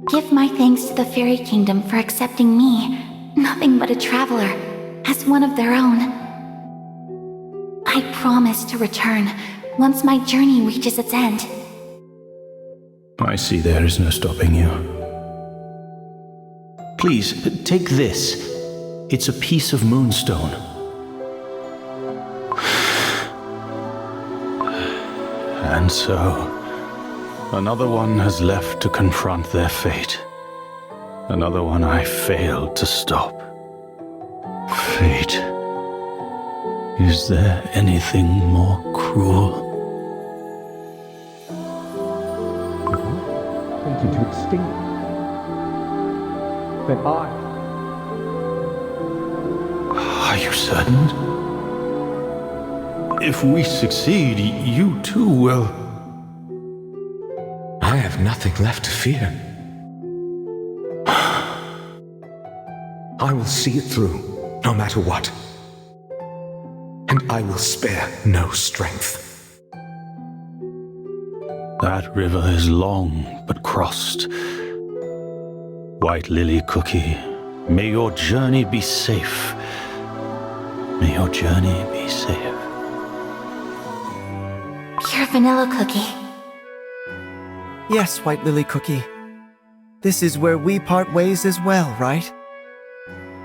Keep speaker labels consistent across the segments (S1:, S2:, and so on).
S1: Give my thanks to the Fairy Kingdom for accepting me, nothing but a traveler, as one of their own. I promise to return once my journey reaches its end.
S2: I see there is no stopping you. Please, take this. It's a piece of moonstone. And so, another one has left to confront their fate. Another one I failed to stop. Fate. Is there anything more cruel?
S3: Pointing to extinct. Then
S2: Are you certain? If we succeed, you too will.
S4: I have nothing left to fear. I will see it through, no matter what. And I will spare no strength.
S2: That river is long but crossed. White Lily Cookie, may your journey be safe. May your journey be safe.
S1: Pure vanilla cookie.
S5: Yes, White Lily Cookie. This is where we part ways as well, right?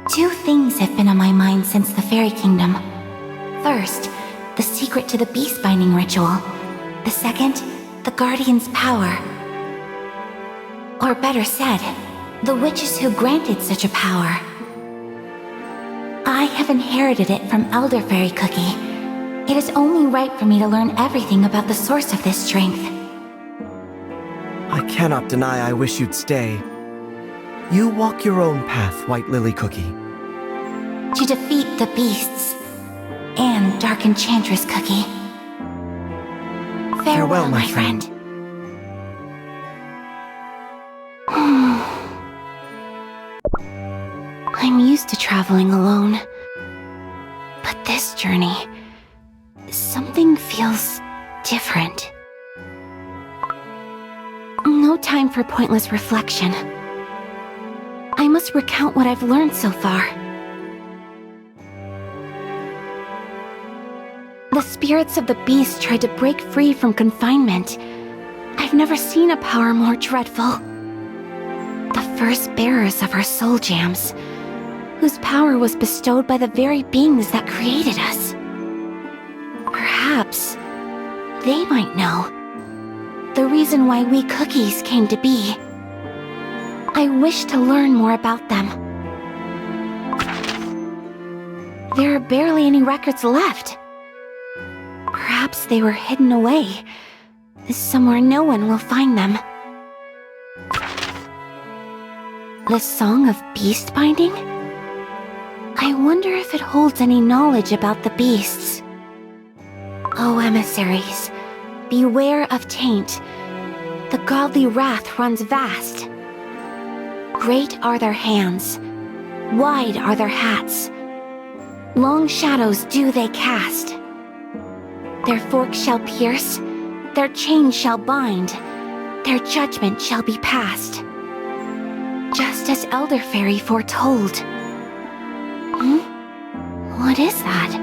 S1: Two things have been on my mind since the Fairy Kingdom. First, the secret to the beast binding ritual. The second, the Guardian's power. Or better said, the witches who granted such a power. I have inherited it from Elder Fairy Cookie. It is only right for me to learn everything about the source of this strength.
S5: I cannot deny I wish you'd stay. You walk your own path, White Lily Cookie.
S1: To defeat the beasts and Dark Enchantress Cookie. Farewell, my friend. I'm used to traveling alone. But this journey, something feels different. No time for pointless reflection. I must recount what I've learned so far. The spirits of the beast tried to break free from confinement. I've never seen a power more dreadful. The first bearers of our soul gems, whose power was bestowed by the very beings that created us. Perhaps they might know the reason why we cookies came to be. I wish to learn more about them. There are barely any records left. Perhaps they were hidden away, somewhere no one will find them. The Song of Beast Binding? I wonder if it holds any knowledge about the beasts. O emissaries, beware of taint. The godly wrath runs vast. Great are their hands, wide are their hats. Long shadows do they cast. Their forks shall pierce, their chains shall bind, their judgment shall be passed. Just as Elder Fairy foretold. What is that?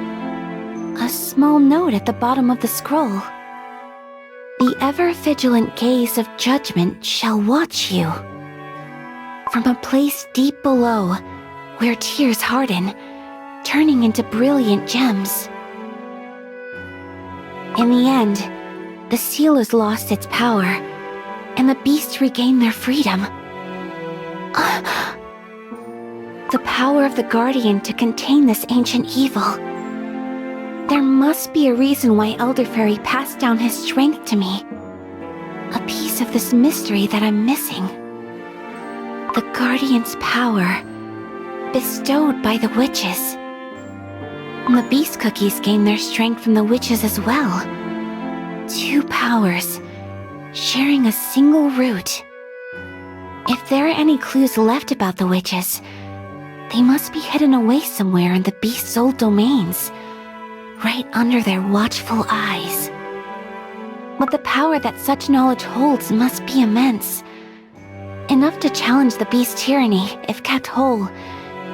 S1: A small note at the bottom of the scroll. The ever-vigilant gaze of judgment shall watch you. From a place deep below, where tears harden, turning into brilliant gems. In the end, the seal has lost its power, and the beasts regain their freedom. The power of the Guardian to contain this ancient evil. There must be a reason why Elder Fairy passed down his strength to me. A piece of this mystery that I'm missing. The Guardian's power, bestowed by the witches. The beast cookies gain their strength from the witches as well. Two powers, sharing a single root. If there are any clues left about the witches, they must be hidden away somewhere in the beast's old domains, right under their watchful eyes. But the power that such knowledge holds must be immense. Enough to challenge the beast's tyranny if kept whole,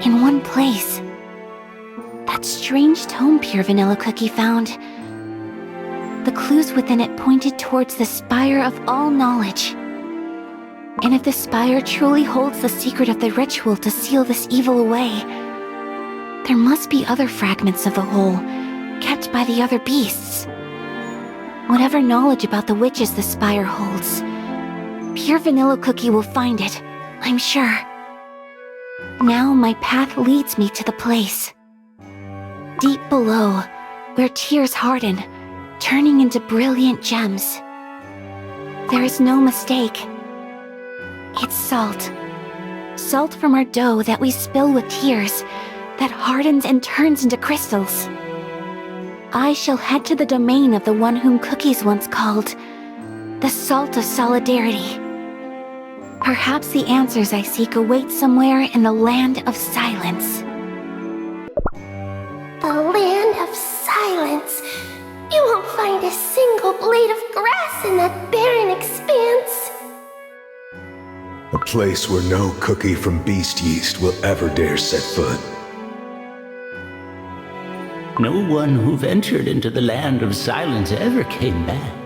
S1: in one place. That strange tome Pure Vanilla Cookie found. The clues within it pointed towards the Spire of all knowledge. And if the Spire truly holds the secret of the ritual to seal this evil away, there must be other fragments of the whole, kept by the other beasts. Whatever knowledge about the witches the Spire holds, Pure Vanilla Cookie will find it, I'm sure. Now my path leads me to the place. Deep below, where tears harden, turning into brilliant gems. There is no mistake. It's salt. Salt from our dough that we spill with tears, that hardens and turns into crystals. I shall head to the domain of the one whom Cookies once called the Salt of Solidarity. Perhaps the answers I seek await somewhere in the Land of Silence.
S3: The Land of Silence. You won't find a single blade of grass in that barren expanse.
S4: A place where no cookie from Beast Yeast will ever dare set foot.
S2: No one who ventured into the Land of Silence ever came back.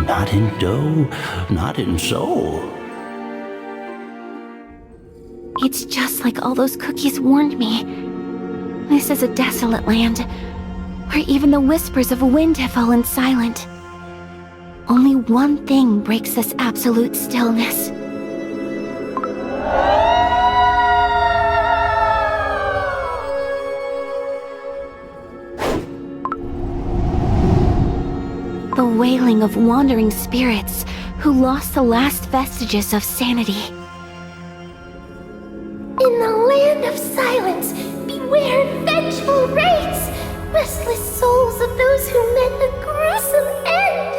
S2: Not in dough, not in soul.
S1: It's just like all those cookies warned me. This is a desolate land, where even the whispers of wind have fallen silent. Only one thing breaks this absolute stillness. The wailing of wandering spirits who lost the last vestiges of sanity.
S3: In the Land of Silence, beware vengeful wraiths, restless souls of those who met a gruesome end.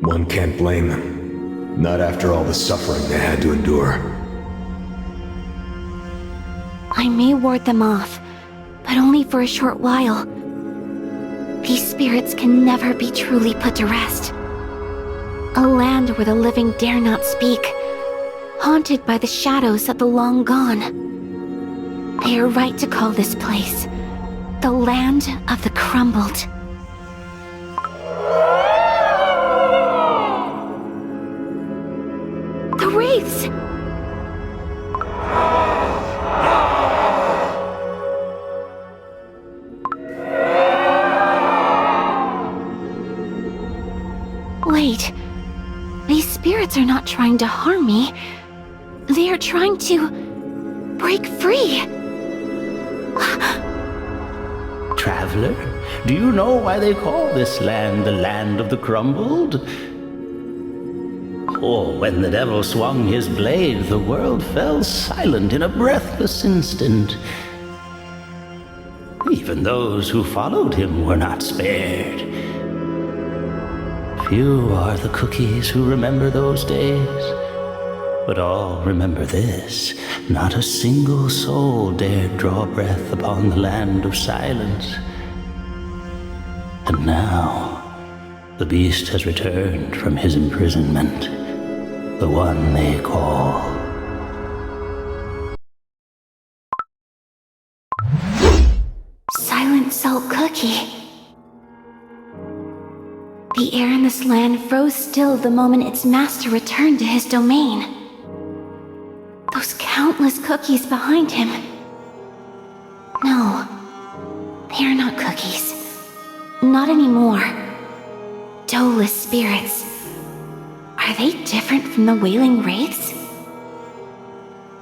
S4: One can't blame them. Not after all the suffering they had to endure.
S1: I may ward them off, but only for a short while. These spirits can never be truly put to rest. A land where the living dare not speak, haunted by the shadows of the long gone. They are right to call this place the Land of the Crumbled. The wraiths! Wait, these spirits are not trying to harm me. They are trying to break free.
S2: Traveler, do you know why they call this land the Land of the Crumbled? Oh, when the devil swung his blade, the world fell silent in a breathless instant. Even those who followed him were not spared. Few are the cookies who remember those days, but all remember this. Not a single soul dared draw breath upon the Land of Silence. And now, the beast has returned from his imprisonment, the one they call
S1: Silent Salt Cookie. The air in this land froze still the moment its master returned to his domain. Those countless cookies behind him. No, they are not cookies. Not anymore. Doughless spirits. Are they different from the wailing wraiths?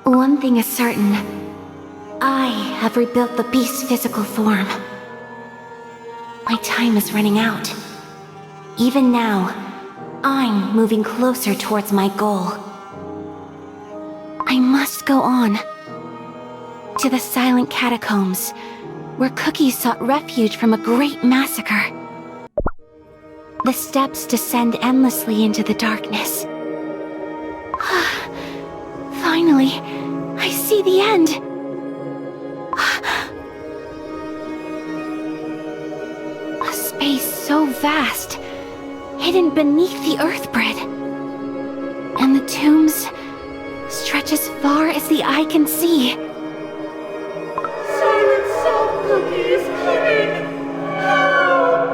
S1: One thing is certain. I have rebuilt the beast's physical form. My time is running out. Even now, I'm moving closer towards my goal. I must go on. To the silent catacombs, where cookies sought refuge from a great massacre. The steps descend endlessly into the darkness. Finally, I see the end. A space so vast, hidden beneath the earth bread. And the tombs stretch as far as the eye can see.
S3: Silent Salt Cookie is coming! Help!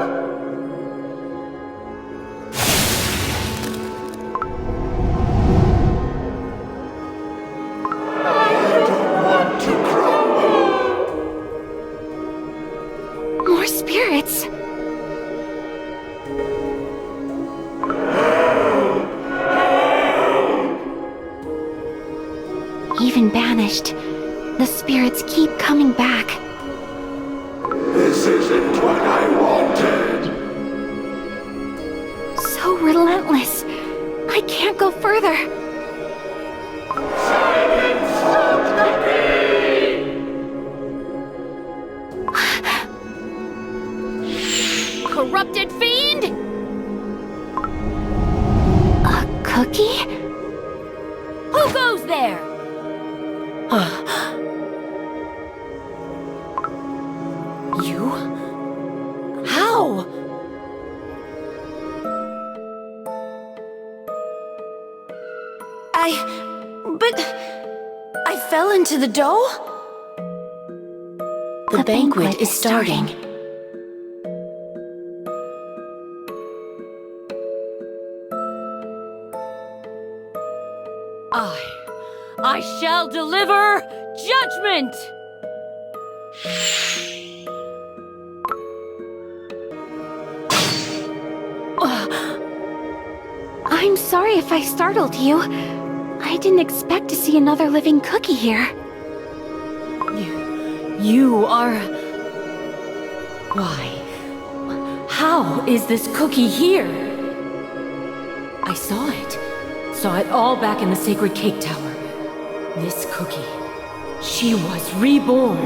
S1: More spirits. Even banished, the spirits keep coming back.
S6: This isn't what I wanted.
S1: So relentless. I can't go further.
S3: Corrupted fiend!
S1: A cookie?
S3: Who goes there?
S7: You? How? But I fell into the dough? The banquet is starting. I shall deliver judgment!
S1: I'm sorry if I startled you. I didn't expect to see another living cookie here.
S7: You are... Why? How is this cookie here? I saw it. Saw it all back in the Sacred Cake Tower. This cookie, she was reborn.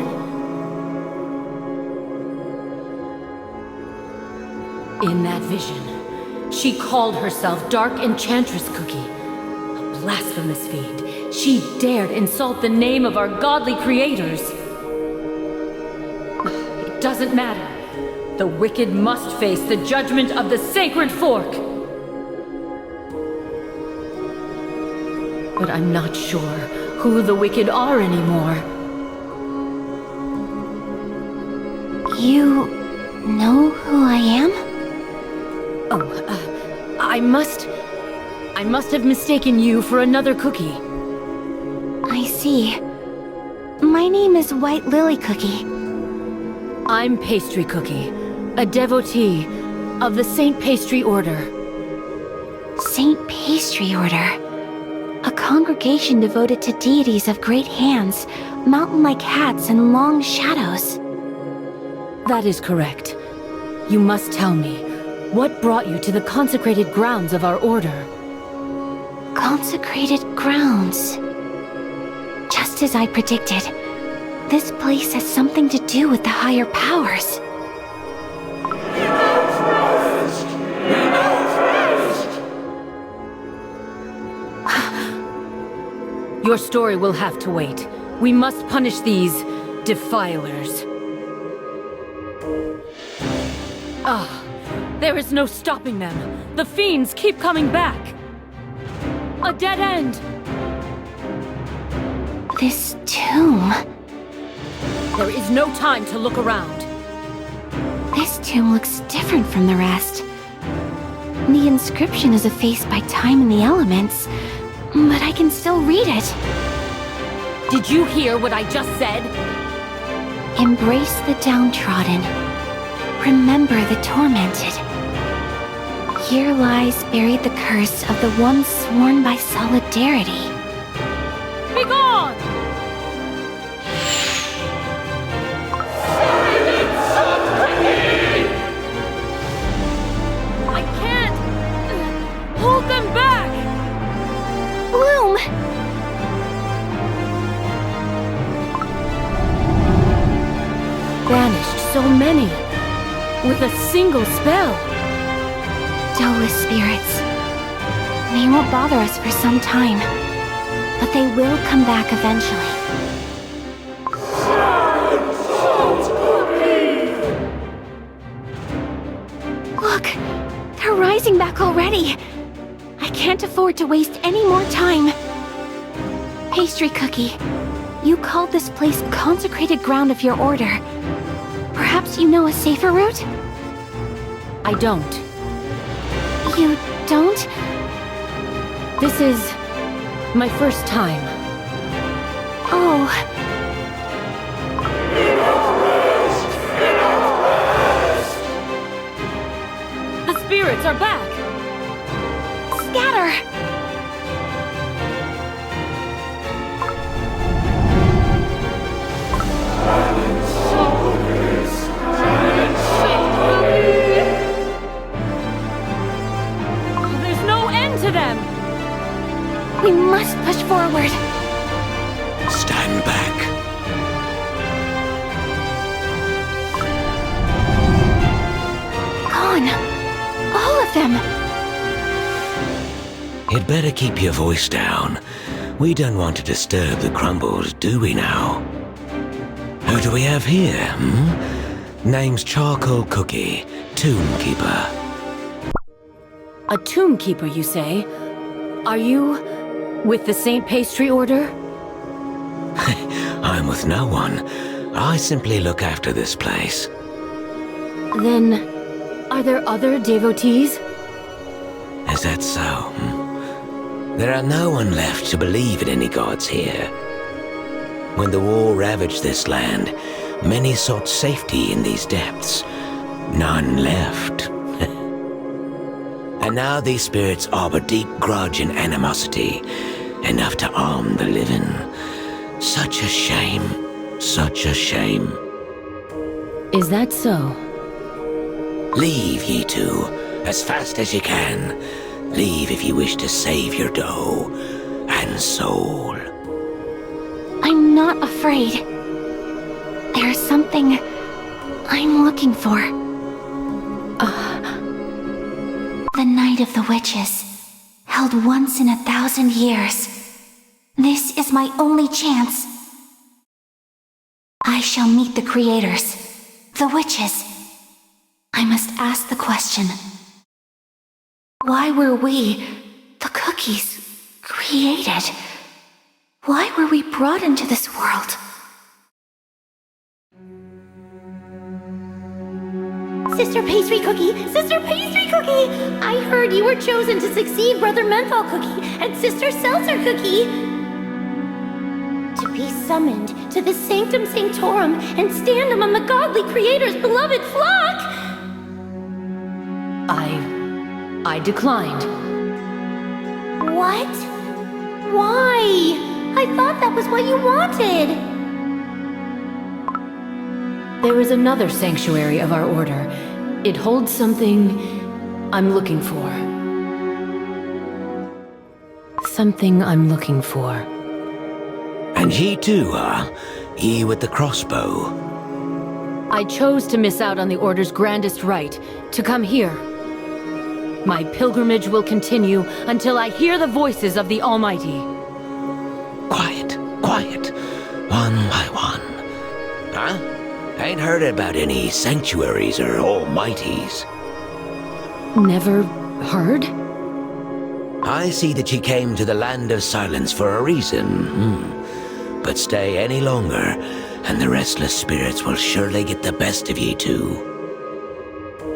S7: In that vision, she called herself Dark Enchantress Cookie. A blasphemous fiend. She dared insult the name of our godly creators. It doesn't matter. The wicked must face the judgment of the Sacred Fork. But I'm not sure who the wicked are anymore.
S1: You know who I am?
S7: Oh, I must have mistaken you for another cookie.
S1: I see. My name is White Lily Cookie.
S7: I'm Pastry Cookie, a devotee of the Saint Pastry Order.
S1: Saint Pastry Order. A congregation devoted to deities of great hands, mountain-like hats, and long shadows.
S7: That is correct. You must tell me, what brought you to the consecrated grounds of our order?
S1: Consecrated grounds. Just as I predicted, this place has something to do with the higher powers.
S7: Your story will have to wait. We must punish these defilers. There is no stopping them. The fiends keep coming back. A dead end.
S1: This tomb.
S7: There is no time to look around.
S1: This tomb looks different from the rest. The inscription is effaced by time and the elements, but I can still read it.
S7: Did you hear what I just said?
S1: Embrace the downtrodden. Remember the tormented. Here lies buried the curse of the one sworn by solidarity.
S7: Begone! I can't hold them back!
S1: Bloom!
S7: Banished so many with a single spell.
S1: Soulless spirits. They won't bother us for some time, but they will come back eventually. Look, they're rising back already. I I can't afford to waste any more time. Pastry Cookie, you called this place consecrated ground of your order. Perhaps you know a safer route?
S7: I don't.
S1: You don't?
S7: This is my first time.
S1: Oh,
S7: The spirits are back!
S1: scatter!
S7: There's no end to them!
S1: We must push forward.
S8: Stand back.
S1: Gone. All of them.
S8: You'd better keep your voice down. We don't want to disturb the crumbles, do we now? Who do we have here, Name's Charcoal Cookie, Tomb Keeper.
S7: A tomb keeper, you say? Are you with the Saint Pastry Order?
S8: I'm with no one. I simply look after this place.
S7: Then, are there other devotees?
S8: Is that so? There are no one left to believe in any gods here. When the war ravaged this land, many sought safety in these depths. None left. And now these spirits harbor deep grudge and animosity, enough to harm the living. Such a shame. Such a shame.
S7: Is that so?
S8: Leave, ye two, as fast as you can. Leave if you wish to save your dough and soul.
S1: I'm not afraid. There's something I'm looking for. The Night of the Witches, held once in 1,000 years. This is my only chance. I shall meet the creators, the witches. I must ask the question. Why were we, the cookies, created? Why were we brought into this world?
S3: Sister Pastry Cookie! Sister Pastry Cookie! I heard you were chosen to succeed Brother Menthol Cookie and Sister Seltzer Cookie! To be summoned to the Sanctum Sanctorum and stand among the godly creator's beloved flock!
S7: I declined.
S3: What? Why? I thought that was what you wanted!
S7: There is another sanctuary of our order. It holds something I'm looking for. Something I'm looking for.
S8: And ye too, ye with the crossbow.
S7: I chose to miss out on the Order's grandest rite, to come here. My pilgrimage will continue until I hear the voices of the Almighty.
S8: Quiet, quiet. One by one. Huh? Ain't heard about any sanctuaries or almighties.
S7: Never heard?
S8: I see that ye came to the Land of Silence for a reason. But stay any longer, and the restless spirits will surely get the best of ye too.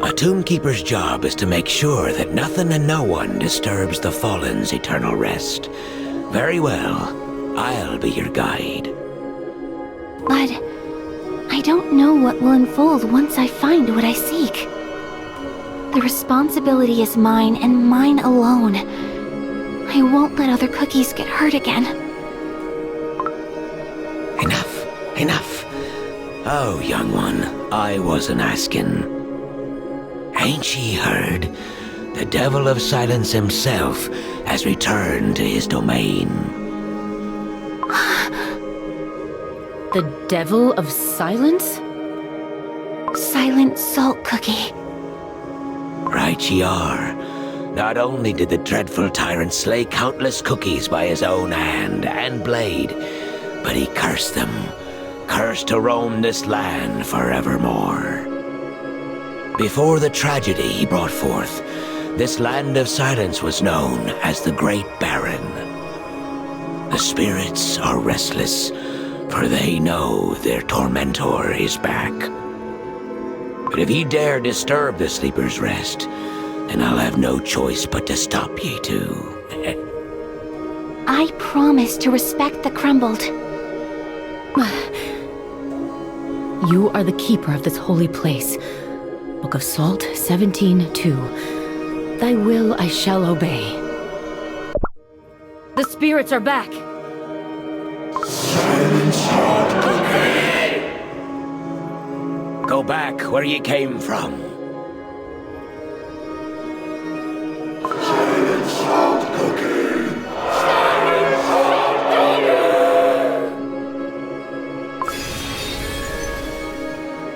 S8: A Tomb Keeper's job is to make sure that nothing and no one disturbs the Fallen's eternal rest. Very well, I'll be your guide.
S1: But I don't know what will unfold once I find what I seek. The responsibility is mine and mine alone. I won't let other cookies get hurt again.
S8: Enough, enough. Oh, young one, I wasn't asking. Ain't ye heard? The Devil of Silence himself has returned to his domain.
S7: The Devil of Silence?
S1: Silent Salt Cookie.
S8: Right ye are. Not only did the dreadful tyrant slay countless cookies by his own hand and blade, but he cursed them, cursed to roam this land forevermore. Before the tragedy he brought forth, this land of silence was known as the Great Barren. The spirits are restless, for they know their tormentor is back. But if ye dare disturb the sleeper's rest, then I'll have no choice but to stop ye too.
S1: I promise to respect the Crumbled.
S7: You are the keeper of this holy place. Book of Salt 17:2. Thy will I shall obey. The spirits are back!
S6: Silent Salt Cookie!
S8: Go back where ye came from.
S6: Silent Salt Cookie!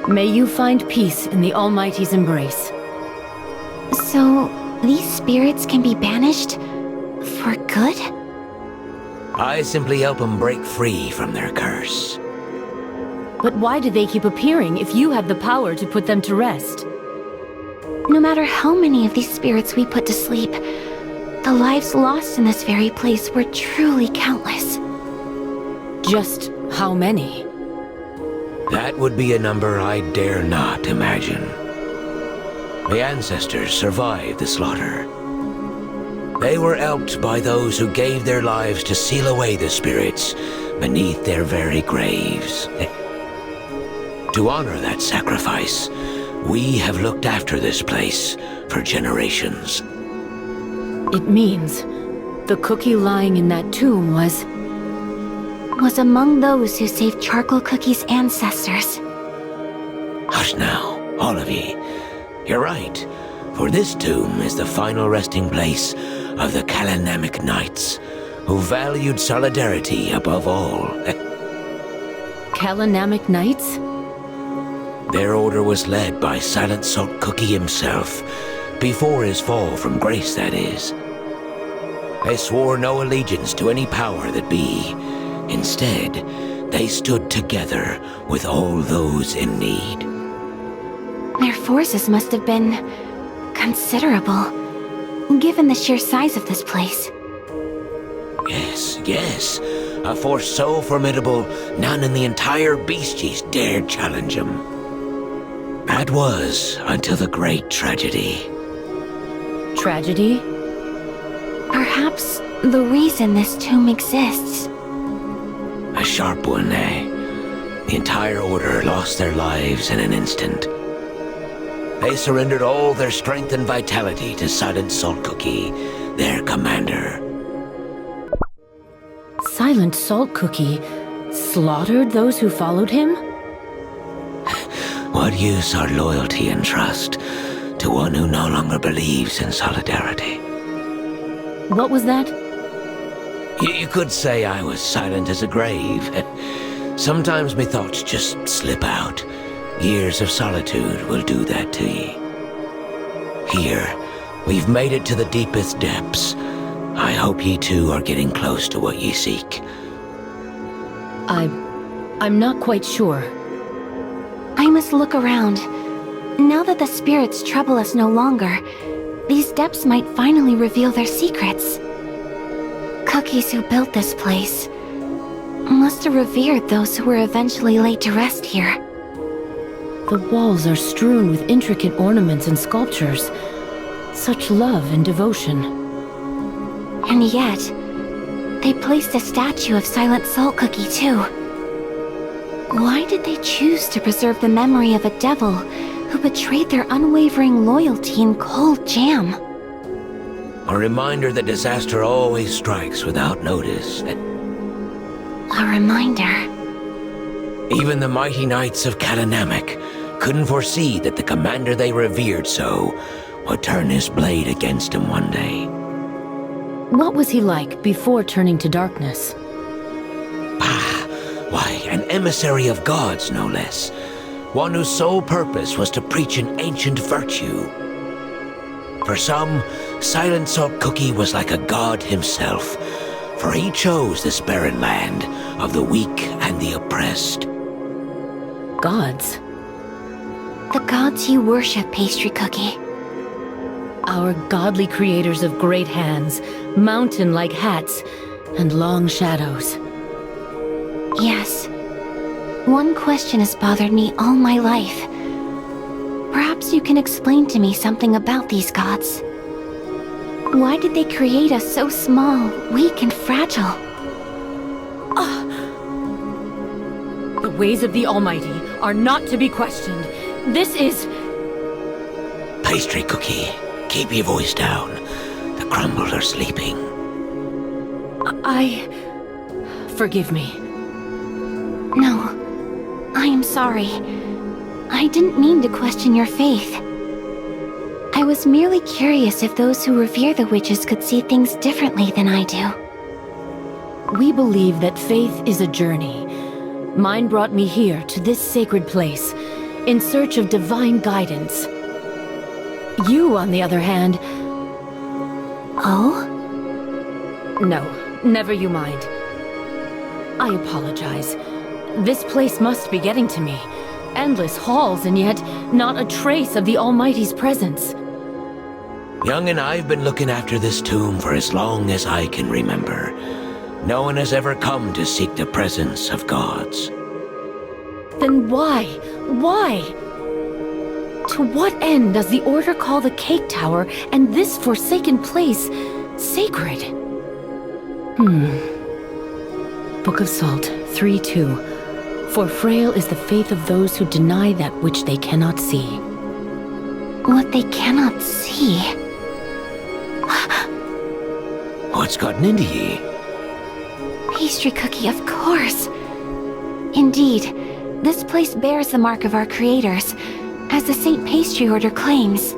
S7: May you find peace in the Almighty's embrace.
S1: So, these spirits can be banished? For good?
S8: I simply help them break free from their curse.
S7: But why do they keep appearing if you have the power to put them to rest?
S1: No matter how many of these spirits we put to sleep, the lives lost in this very place were truly countless.
S7: Just how many?
S8: That would be a number I dare not imagine. The ancestors survived the slaughter. They were helped by those who gave their lives to seal away the spirits beneath their very graves. To honor that sacrifice, we have looked after this place for generations.
S7: It means the cookie lying in that tomb was
S1: among those who saved Charcoal Cookie's ancestors.
S8: Hush now, all of ye. You're right, for this tomb is the final resting place of the Kalanamic Knights, who valued solidarity above all.
S7: Kalanamic Knights?
S8: Their order was led by Silent Salt Cookie himself, before his fall from grace, that is. They swore no allegiance to any power that be. Instead, they stood together with all those in need.
S1: Their forces must have been considerable, given the sheer size of this place.
S8: Yes. A force so formidable, none in the entire Beasties dared challenge him. That was until the great tragedy.
S7: Tragedy?
S1: Perhaps the reason this tomb exists.
S8: A sharp one, eh? The entire order lost their lives in an instant. They surrendered all their strength and vitality to Silent Salt Cookie, their commander.
S7: Silent Salt Cookie slaughtered those who followed him?
S8: What use are loyalty and trust to one who no longer believes in solidarity?
S7: What was that?
S8: You could say I was silent as a grave. Sometimes me thoughts just slip out. Years of solitude will do that to ye. Here, we've made it to the deepest depths. I hope ye too are getting close to what ye seek.
S7: I'm not quite sure.
S1: I must look around. Now that the spirits trouble us no longer, these depths might finally reveal their secrets. Cookies who built this place must have revered those who were eventually laid to rest here.
S7: The walls are strewn with intricate ornaments and sculptures. Such love and devotion.
S1: And yet, they placed a statue of Silent Salt Cookie too. Why did they choose to preserve the memory of a devil who betrayed their unwavering loyalty in cold jam?
S8: A reminder that disaster always strikes without notice.
S1: A reminder.
S8: Even the mighty knights of Kalanamic couldn't foresee that the commander they revered so would turn his blade against him one day.
S7: What was he like before turning to darkness?
S8: Why, an emissary of gods, no less. One whose sole purpose was to preach an ancient virtue. For some, Silent Salt Cookie was like a god himself, for he chose this barren land of the weak and the oppressed.
S7: Gods?
S1: The gods you worship, Pastry Cookie.
S7: Our godly creators of great hands, mountain-like hats, and long shadows.
S1: Yes. One question has bothered me all my life. Perhaps you can explain to me something about these gods. Why did they create us so small, weak, and fragile?
S7: The ways of the Almighty are not to be questioned. This is...
S8: Pastry Cookie, keep your voice down. The Crumbled are sleeping.
S7: Forgive me.
S1: No. I am sorry. I didn't mean to question your faith. I was merely curious if those who revere the witches could see things differently than I do.
S7: We believe that faith is a journey. Mine brought me here to this sacred place, in search of divine guidance. You, on the other hand...
S1: Oh?
S7: No, never you mind. I apologize. This place must be getting to me. Endless halls, and yet not a trace of the Almighty's presence.
S8: Young and I've been looking after this tomb for as long as I can remember. No one has ever come to seek the presence of gods.
S7: Then why? Why? To what end does the Order call the Cake Tower and this forsaken place sacred? Book of Salt 3:2. For frail is the faith of those who deny that which they cannot see.
S1: What they cannot see?
S8: What's gotten into ye?
S1: Pastry Cookie, of course. Indeed, this place bears the mark of our creators, as the St. Pastry Order claims.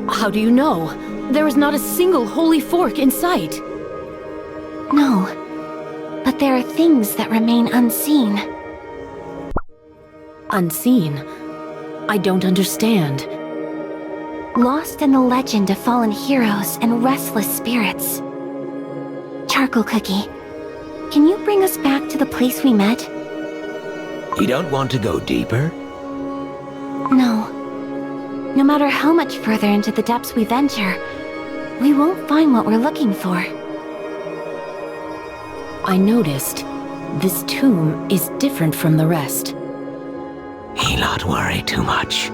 S7: How do you know? There is not a single holy fork in sight.
S1: No, but there are things that remain unseen.
S7: Unseen? I don't understand.
S1: Lost in the legend of fallen heroes and restless spirits. Charcoal Cookie, can you bring us back to the place we met?
S8: You don't want to go deeper?
S1: No. No matter how much further into the depths we venture, we won't find what we're looking for.
S7: I noticed this tomb is different from the rest.
S8: He not worry too much.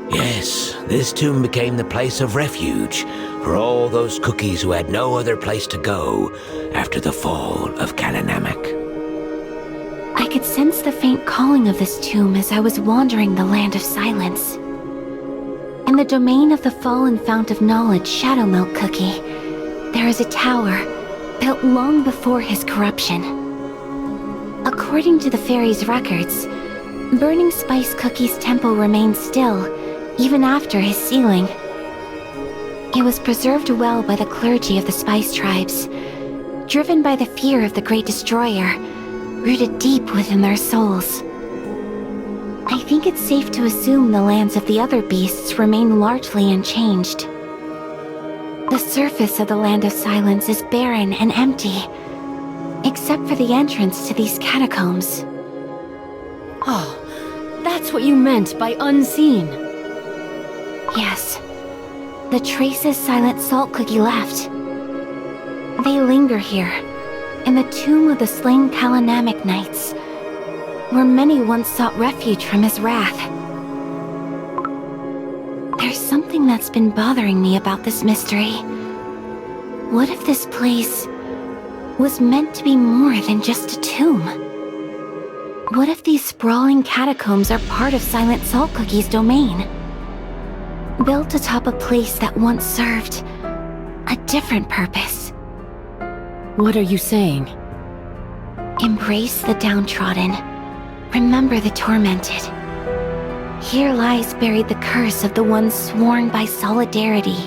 S8: Yes, this tomb became the place of refuge for all those cookies who had no other place to go after the fall of Kalanamak.
S1: I could sense the faint calling of this tomb as I was wandering the Land of Silence. In the domain of the fallen fount of knowledge, Shadowmilk Cookie, there is a tower built long before his corruption. According to the fairy's records, Burning Spice Cookie's temple remained still even after his sealing. It was preserved well by the clergy of the Spice Tribes, driven by the fear of the Great Destroyer, rooted deep within their souls. I think it's safe to assume the lands of the other beasts remain largely unchanged. The surface of the Land of Silence is barren and empty, except for the entrance to these catacombs.
S7: Oh, that's what you meant by unseen.
S1: Yes. The traces Silent Salt Cookie left. They linger here, in the tomb of the slain Kalanamak Knights, where many once sought refuge from his wrath. There's something that's been bothering me about this mystery. What if this place was meant to be more than just a tomb? What if these sprawling catacombs are part of Silent Salt Cookie's domain? Built atop a place that once served a different purpose.
S7: What are you saying?
S1: Embrace the downtrodden. Remember the tormented. Here lies buried the curse of the ones sworn by solidarity.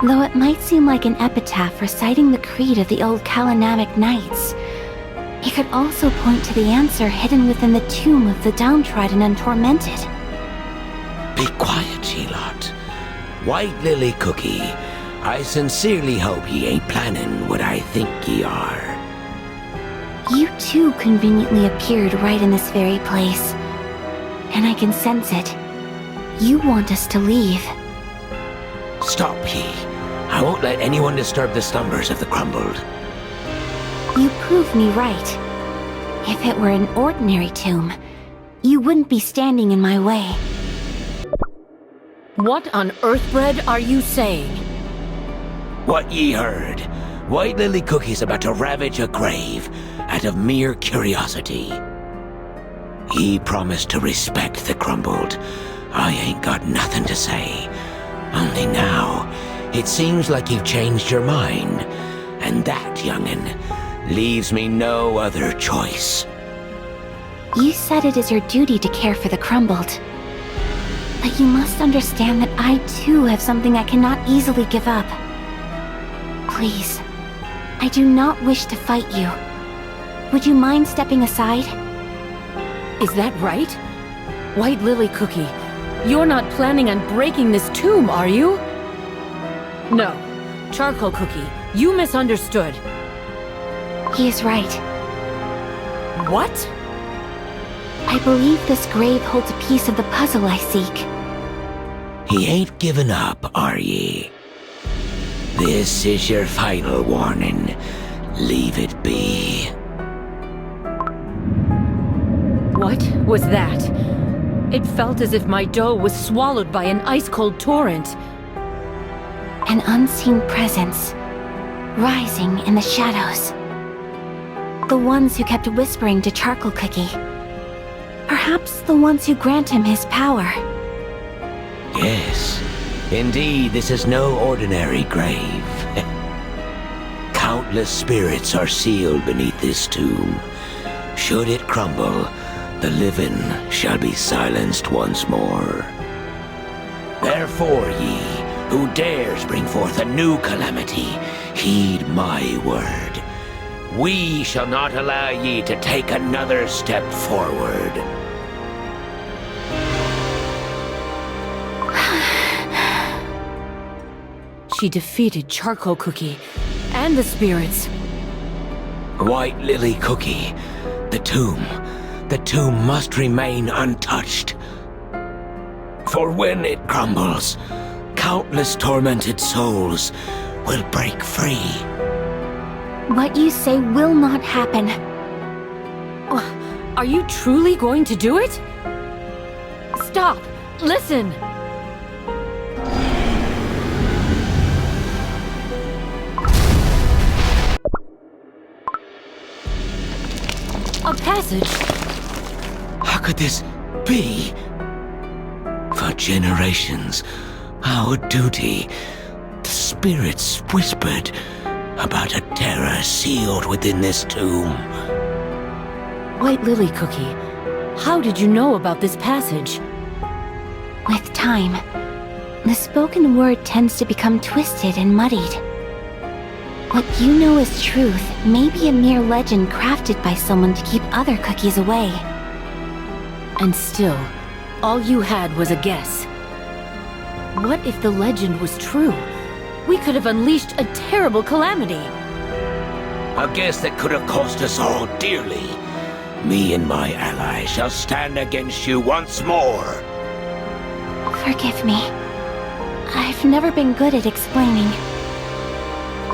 S1: Though it might seem like an epitaph reciting the creed of the old Kalanamak Knights, it could also point to the answer hidden within the tomb of the downtrodden and tormented.
S8: Be quiet, ye lot. White Lily Cookie, I sincerely hope ye ain't planning what I think ye are.
S1: You too conveniently appeared right in this very place. And I can sense it. You want us to leave.
S8: Stop ye. I won't let anyone disturb the slumbers of the crumbled.
S1: You prove me right. If it were an ordinary tomb, you wouldn't be standing in my way.
S7: What on Earthbread are you saying?
S8: What ye heard. White Lily Cookie's about to ravage a grave out of mere curiosity. Ye promised to respect the crumbled. I ain't got nothing to say. Only now, it seems like you've changed your mind. And that, young'un, leaves me no other choice.
S1: You said it is your duty to care for the crumbled. But you must understand that I too have something I cannot easily give up. Please, I do not wish to fight you. Would you mind stepping aside?
S7: Is that right? White Lily Cookie, you're not planning on breaking this tomb, are you? No. Charcoal Cookie, you misunderstood.
S1: He is right.
S7: What?
S1: I believe this grave holds a piece of the puzzle I seek.
S8: He ain't given up, are ye? This is your final warning. Leave it be.
S7: What was that? It felt as if my dough was swallowed by an ice-cold torrent.
S1: An unseen presence, rising in the shadows. The ones who kept whispering to Charcoal Cookie. Perhaps the ones who grant him his power.
S8: Yes, indeed, this is no ordinary grave. Countless spirits are sealed beneath this tomb. Should it crumble, the living shall be silenced once more. Therefore, ye, who dares bring forth a new calamity, heed my word. We shall not allow ye to take another step forward.
S7: She defeated Charcoal Cookie and the spirits.
S8: White Lily Cookie, the tomb must remain untouched. For when it crumbles, countless tormented souls will break free.
S1: What you say will not happen.
S7: Are you truly going to do it? Stop! Listen! A passage?
S8: How could this be? For generations, our duty, the spirits whispered about a terror sealed within this tomb.
S7: White Lily Cookie, how did you know about this passage?
S1: With time, the spoken word tends to become twisted and muddied. What you know is truth may be a mere legend crafted by someone to keep other cookies away.
S7: And still, all you had was a guess. What if the legend was true? We could have unleashed a terrible calamity.
S8: A guess that could have cost us all dearly. Me and my ally shall stand against you once more.
S1: Forgive me. I've never been good at explaining.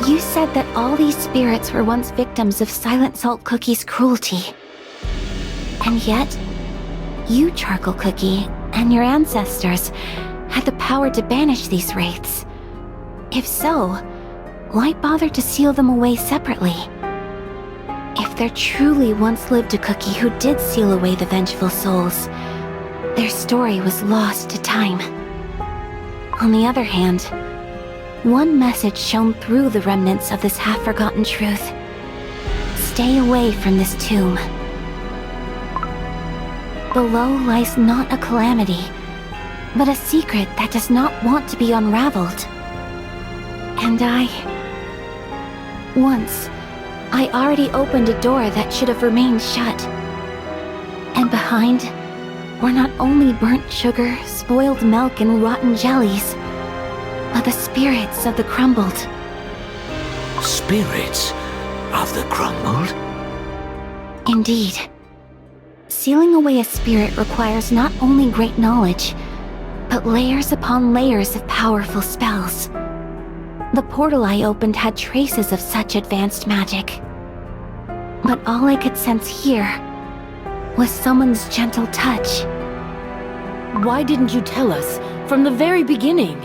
S1: You said that all these spirits were once victims of Silent Salt Cookie's cruelty. And yet, you, Charcoal Cookie, and your ancestors had the power to banish these wraiths. If so, why bother to seal them away separately? If there truly once lived a cookie who did seal away the vengeful souls, their story was lost to time. On the other hand, one message shone through the remnants of this half-forgotten truth. Stay away from this tomb. Below lies not a calamity, but a secret that does not want to be unraveled. And once, I already opened a door that should have remained shut. And behind were not only burnt sugar, spoiled milk, and rotten jellies, but the spirits of the crumbled.
S8: Spirits of the crumbled?
S1: Indeed. Sealing away a spirit requires not only great knowledge, but layers upon layers of powerful spells. The portal I opened had traces of such advanced magic. But all I could sense here was someone's gentle touch.
S7: Why didn't you tell us from the very beginning?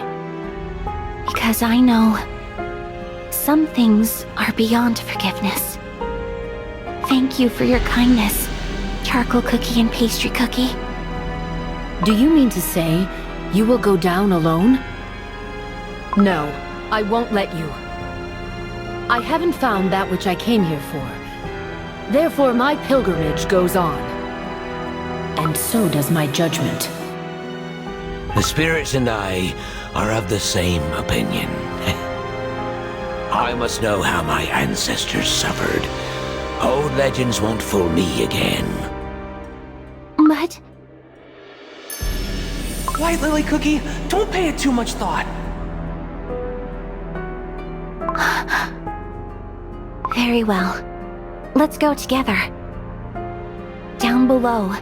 S1: Because I know some things are beyond forgiveness. Thank you for your kindness, Charcoal Cookie and Pastry Cookie.
S7: Do you mean to say you will go down alone? No, I won't let you. I haven't found that which I came here for. Therefore, my pilgrimage goes on. And so does my judgment.
S8: The spirits and I are of the same opinion. I must know how my ancestors suffered. Old legends won't fool me again.
S1: But
S9: White Lily Cookie, don't pay it too much thought.
S1: very well. Let's go together. Down below,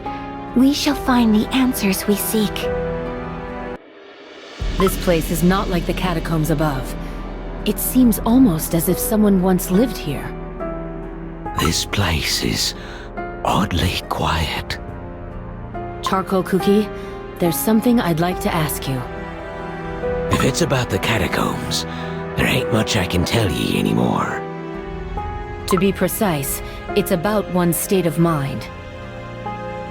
S1: we shall find the answers we seek.
S7: This place is not like the catacombs above. It seems almost as if someone once lived here.
S8: This place is oddly quiet.
S7: Charcoal Cookie, there's something I'd like to ask you.
S8: If it's about the catacombs, there ain't much I can tell ye anymore.
S7: To be precise, it's about one's state of mind.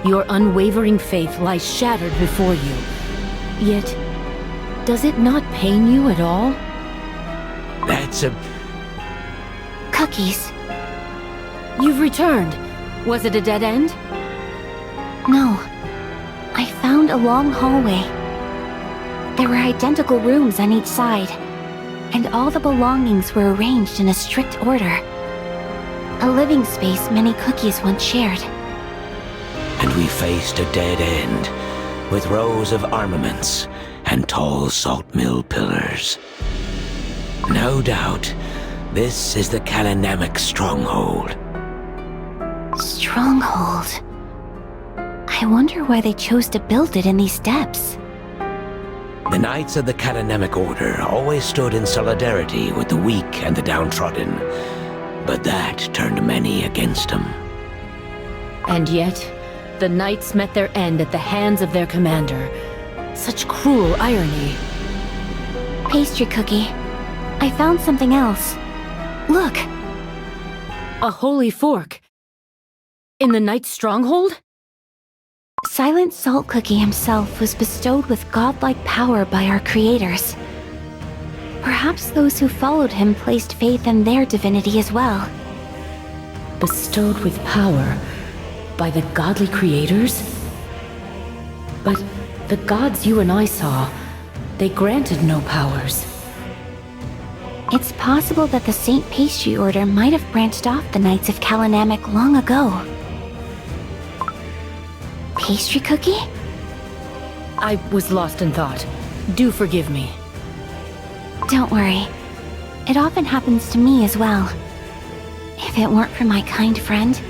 S7: Your unwavering faith lies shattered before you. Yet, does it not pain you at all?
S8: That's a...
S1: Cookies.
S7: You've returned. Was it a dead end?
S1: No. I found a long hallway. There were identical rooms on each side, and all the belongings were arranged in a strict order. A living space many cookies once shared.
S8: And we faced a dead end, with rows of armaments and tall salt mill pillars. No doubt, this is the Kalanamic stronghold.
S1: Stronghold? I wonder why they chose to build it in these depths.
S8: The Knights of the Kalanamic Order always stood in solidarity with the weak and the downtrodden, but that turned many against them.
S7: And yet, the Knights met their end at the hands of their commander. Such cruel irony.
S1: Pastry Cookie, I found something else. Look!
S7: A holy fork. In the Knight's stronghold?
S1: Silent Salt Cookie himself was bestowed with godlike power by our creators. Perhaps those who followed him placed faith in their divinity as well.
S7: Bestowed with power by the godly creators? But the gods you and I saw, they granted no powers.
S1: It's possible that the Saint Pastry Order might have branched off the Knights of Kalanamic long ago. Pastry Cookie?
S7: I was lost in thought. Do forgive me.
S1: Don't worry. It often happens to me as well. If it weren't for my kind friend,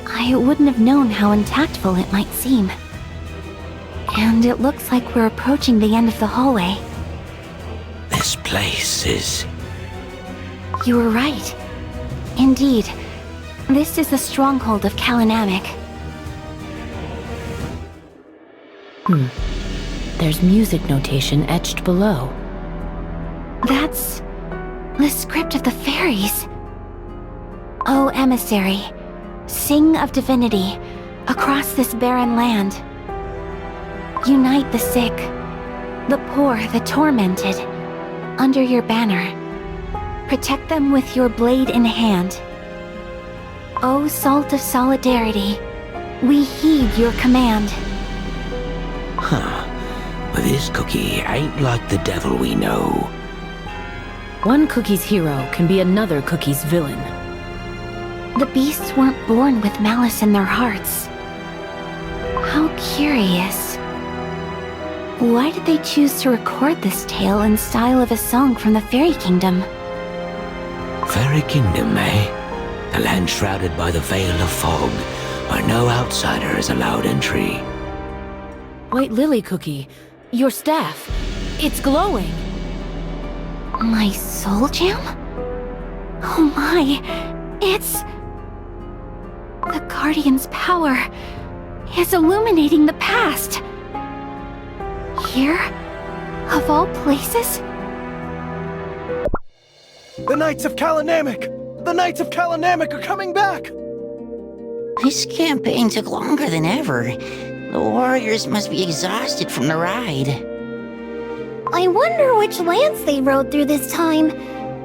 S1: I wouldn't have known how untactful it might seem. And it looks like we're approaching the end of the hallway.
S8: This place is...
S1: You were right. Indeed, this is the stronghold of Kalanamic.
S7: There's music notation etched below.
S1: That's the script of the fairies. O emissary, sing of divinity across this barren land. Unite the sick, the poor, the tormented, under your banner. Protect them with your blade in hand. O salt of solidarity, we heed your command.
S8: Huh. But this cookie ain't like the devil we know.
S7: One cookie's hero can be another cookie's villain.
S1: The beasts weren't born with malice in their hearts. How curious. Why did they choose to record this tale in style of a song from the Fairy Kingdom?
S8: Fairy Kingdom, eh? The land shrouded by the veil of fog, where no outsider is allowed entry.
S7: White Lily Cookie, Your staff. It's glowing.
S1: My soul gem? Oh my, it's... The Guardian's power is illuminating the past. Here? Of all places?
S5: The Knights of Kalanamic! The Knights of Kalanamic are coming back!
S10: This campaign took longer than ever. The warriors must be exhausted from the ride.
S3: I wonder which lands they rode through this time.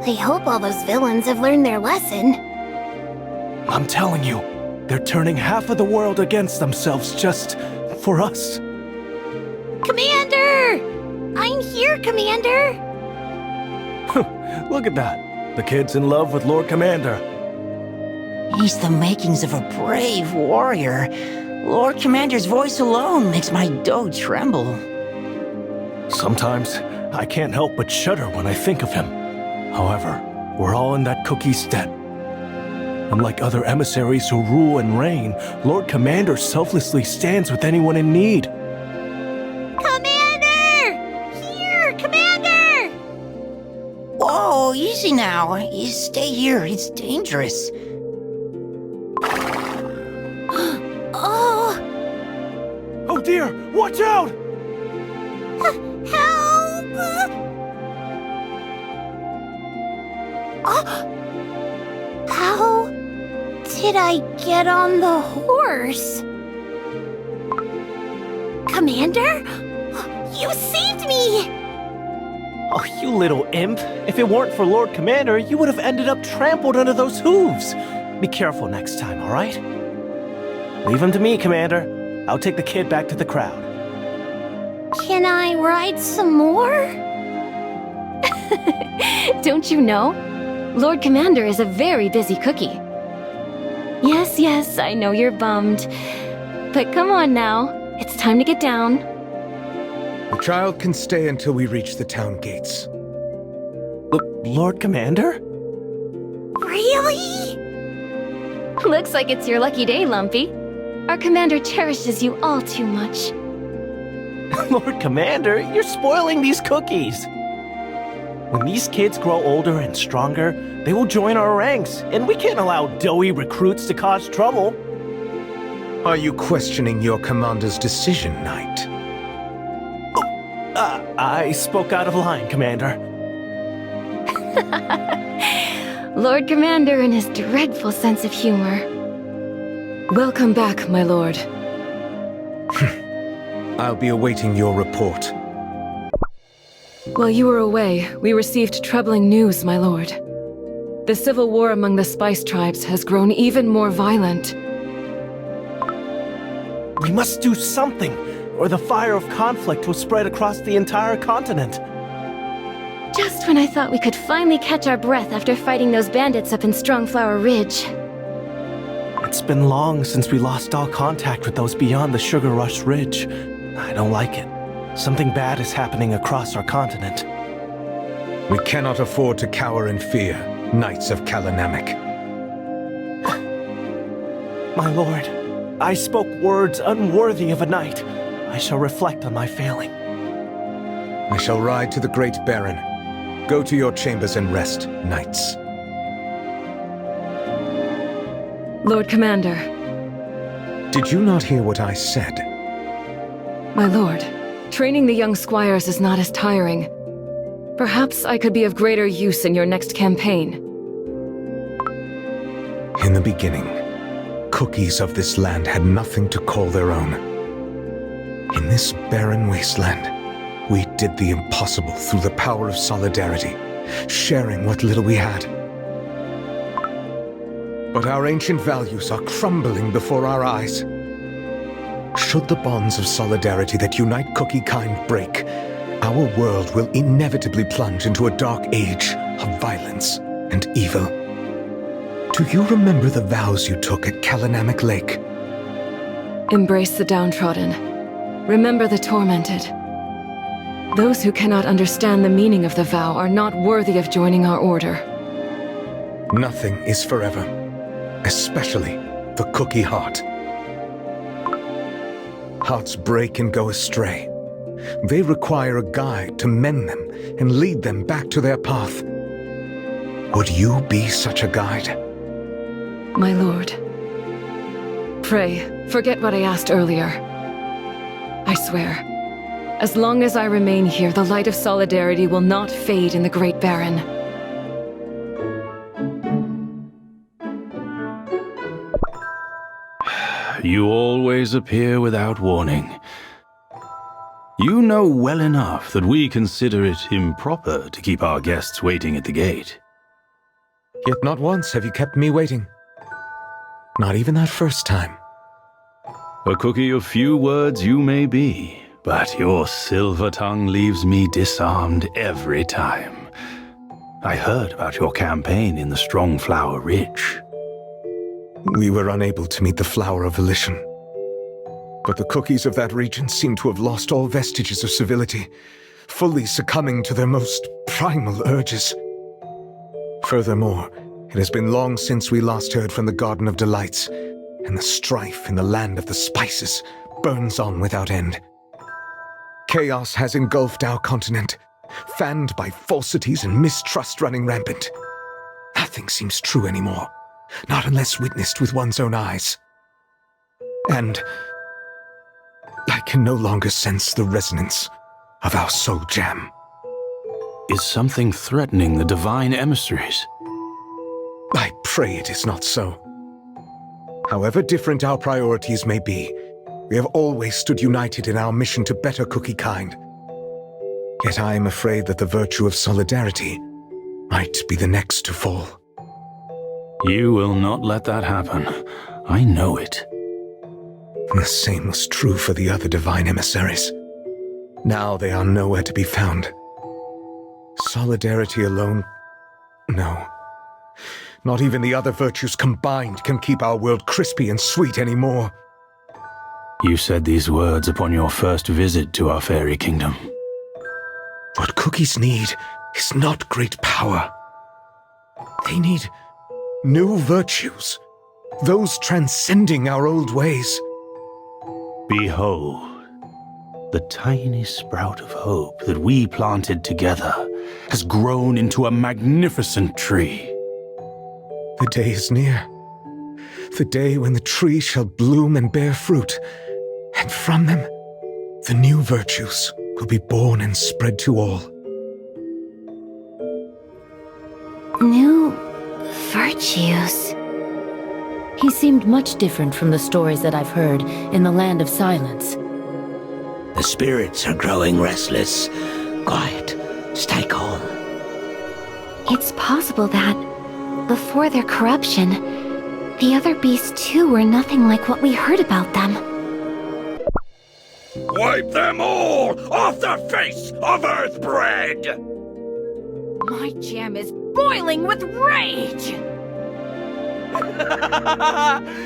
S3: I hope all those villains have learned their lesson.
S5: I'm telling you, they're turning half of the world against themselves just for us.
S3: Commander! I'm here, Commander!
S5: Look at that. The kid's in love with Lord Commander.
S10: He's the makings of a brave warrior. Lord Commander's voice alone makes my dough tremble.
S5: Sometimes I can't help but shudder when I think of him. However, we're all in that cookie's debt. Unlike other emissaries who rule and reign, Lord Commander selflessly stands with anyone in need.
S3: Commander! Here, Commander!
S10: Whoa, easy now. You stay here, it's dangerous.
S3: Oh,
S5: Oh dear, watch out!
S3: help! How did I get on the horse? Commander? You saved me!
S5: Oh, you little imp. If it weren't for Lord Commander, you would have ended up trampled under those hooves. Be careful next time, all right? Leave him to me, Commander. I'll take the kid back to the crowd.
S3: Can I ride some more?
S1: Don't you know? Lord Commander is a very busy cookie. Yes, I know you're bummed. But come on now. It's time to get down.
S4: The child can stay until we reach the town gates.
S5: Lord Commander?
S3: Really?
S1: Looks like it's your lucky day, Lumpy. Our commander cherishes you all too much.
S5: Lord Commander, you're spoiling these cookies. When these kids grow older and stronger, they will join our ranks, and we can't allow doughy recruits to cause trouble.
S4: Are you questioning your commander's decision, Knight?
S5: I spoke out of line, Commander.
S1: Lord Commander and his dreadful sense of humor.
S7: Welcome back, my lord.
S4: I'll be awaiting your report.
S7: While you were away, we received troubling news, my lord. The civil war among the Spice Tribes has grown even more violent.
S5: We must do something, or the fire of conflict will spread across the entire continent.
S1: Just when I thought we could finally catch our breath after fighting those bandits up in Strongflower Ridge.
S5: It's been long since we lost all contact with those beyond the Sugar Rush Ridge. I don't like it. Something bad is happening across our continent.
S4: We cannot afford to cower in fear, Knights of Kalanamic.
S5: My lord, I spoke words unworthy of a knight. I shall reflect on my failing.
S4: I shall ride to the Great Baron. Go to your chambers and rest, knights.
S7: Lord Commander.
S4: Did you not hear what I said?
S7: My lord, training the young squires is not as tiring. Perhaps I could be of greater use in your next campaign.
S4: In the beginning, cookies of this land had nothing to call their own. In this barren wasteland, we did the impossible through the power of solidarity, sharing what little we had. But our ancient values are crumbling before our eyes. Should the bonds of solidarity that unite cookie kind break, our world will inevitably plunge into a dark age of violence and evil. Do you remember the vows you took at Kalanamic Lake?
S7: Embrace the downtrodden. Remember the tormented. Those who cannot understand the meaning of the vow are not worthy of joining our order.
S4: Nothing is forever, especially the cookie heart. Hearts break and go astray, They require a guide to mend them and lead them back to their path. Would you be such a guide?
S7: My lord. Pray, forget what I asked earlier. I swear, as long as I remain here, the light of solidarity will not fade in the Great Baron.
S2: You always appear without warning. You know well enough that we consider it improper to keep our guests waiting at the gate.
S4: Yet not once have you kept me waiting. Not even that first time.
S2: A cookie of few words you may be, but your silver tongue leaves me disarmed every time. I heard about your campaign in the Strongflower Ridge.
S4: We were unable to meet the Flower of Volition. But the cookies of that region seem to have lost all vestiges of civility, fully succumbing to their most primal urges. Furthermore, it has been long since we last heard from the Garden of Delights, and the strife in the land of the spices burns on without end. Chaos has engulfed our continent, fanned by falsities and mistrust running rampant. Nothing seems true anymore, not unless witnessed with one's own eyes. And I can no longer sense the resonance of our soul jam.
S2: Is something threatening the divine emissaries?
S4: I pray it is not so. However different our priorities may be, we have always stood united in our mission to better cookie kind. Yet I am afraid that the virtue of solidarity might be the next to fall.
S2: You will not let that happen. I know it.
S4: The same was true for the other divine emissaries. Now they are nowhere to be found. Solidarity alone? No. Not even the other virtues combined can keep our world crispy and sweet anymore.
S2: You said these words upon your first visit to our fairy kingdom.
S4: What cookies need is not great power. They need new virtues, those transcending our old ways.
S2: Behold, the tiny sprout of hope that we planted together has grown into a magnificent tree.
S4: The day is near. The day when the tree shall bloom and bear fruit, and from them, the new virtues will be born and spread to all.
S1: New virtues?
S7: He seemed much different from the stories that I've heard in the Land of Silence.
S8: The spirits are growing restless. Quiet. Stay calm.
S1: It's possible that, before their corruption, the other beasts too were nothing like what we heard about them.
S6: Wipe them all off the face of Earthbread!
S7: My jam is boiling with rage!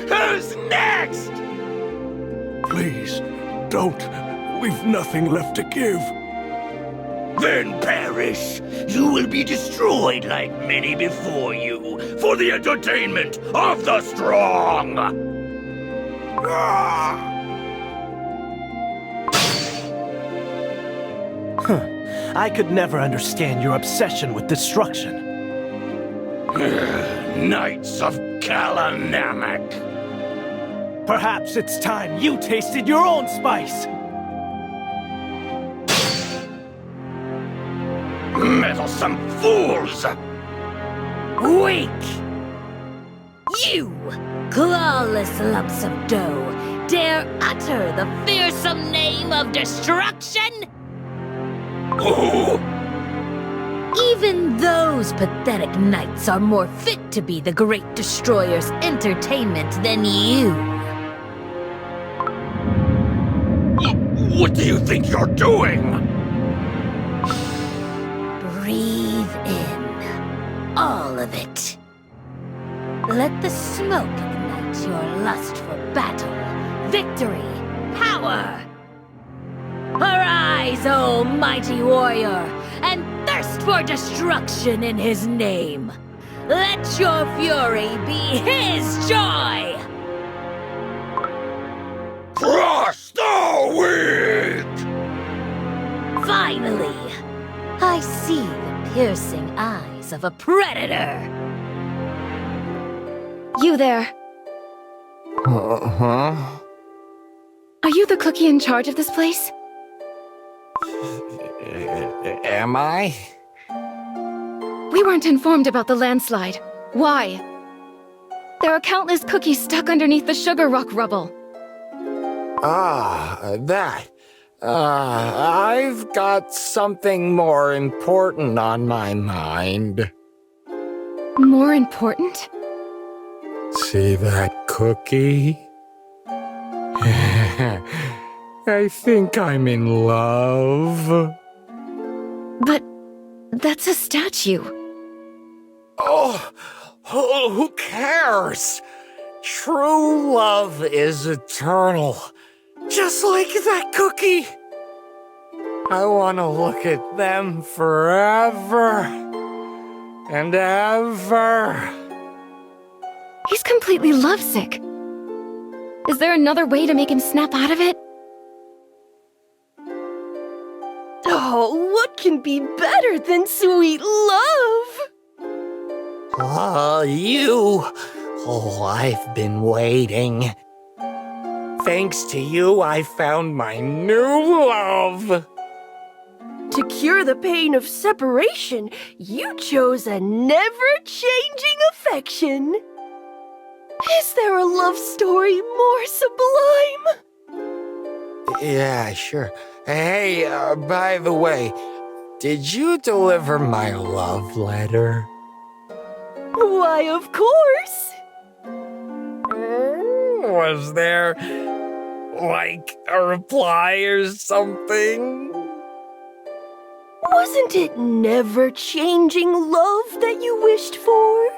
S6: Who's next?
S5: Please, don't. We've nothing left to give.
S6: Then perish. You will be destroyed like many before you, for the entertainment of the strong.
S9: I could never understand your obsession with destruction.
S6: Knights of Kalanamak.
S9: Perhaps it's time you tasted your own spice.
S6: Meddlesome fools!
S11: Weak! You, clawless lumps of dough, dare utter the fearsome name of destruction?
S6: Oh!
S11: Even those pathetic knights are more fit to be the Great Destroyer's entertainment than you.
S6: What do you think you're doing?
S11: Breathe in. All of it. Let the smoke ignite your lust for battle, victory, power. Arise, O mighty warrior, and thirst for destruction in his name. Let your fury be his joy!
S6: Cross the wind!
S11: finally! I see the piercing eyes of a predator!
S1: You there.
S12: Huh?
S1: Are you the cookie in charge of this place?
S12: Am I?
S1: We weren't informed about the landslide. Why? There are countless cookies stuck underneath the Sugar Rock rubble.
S12: That. I've got something more important on my mind.
S1: More important?
S12: See that cookie? I think I'm in love.
S1: But that's a statue.
S12: Oh, who cares? True love is eternal. Just like that cookie. I want to look at them forever and ever.
S1: He's completely lovesick. Is there another way to make him snap out of it?
S7: Oh, what can be better than sweet love?
S12: You. Oh, I've been waiting. Thanks to you, I found my new love.
S7: To cure the pain of separation, you chose a never-changing affection. Is there a love story more sublime?
S12: Yeah, sure. Hey, by the way, did you deliver my love letter?
S7: Why, of course.
S12: Was there, like, a reply or something?
S7: Wasn't it never-changing love that you wished for?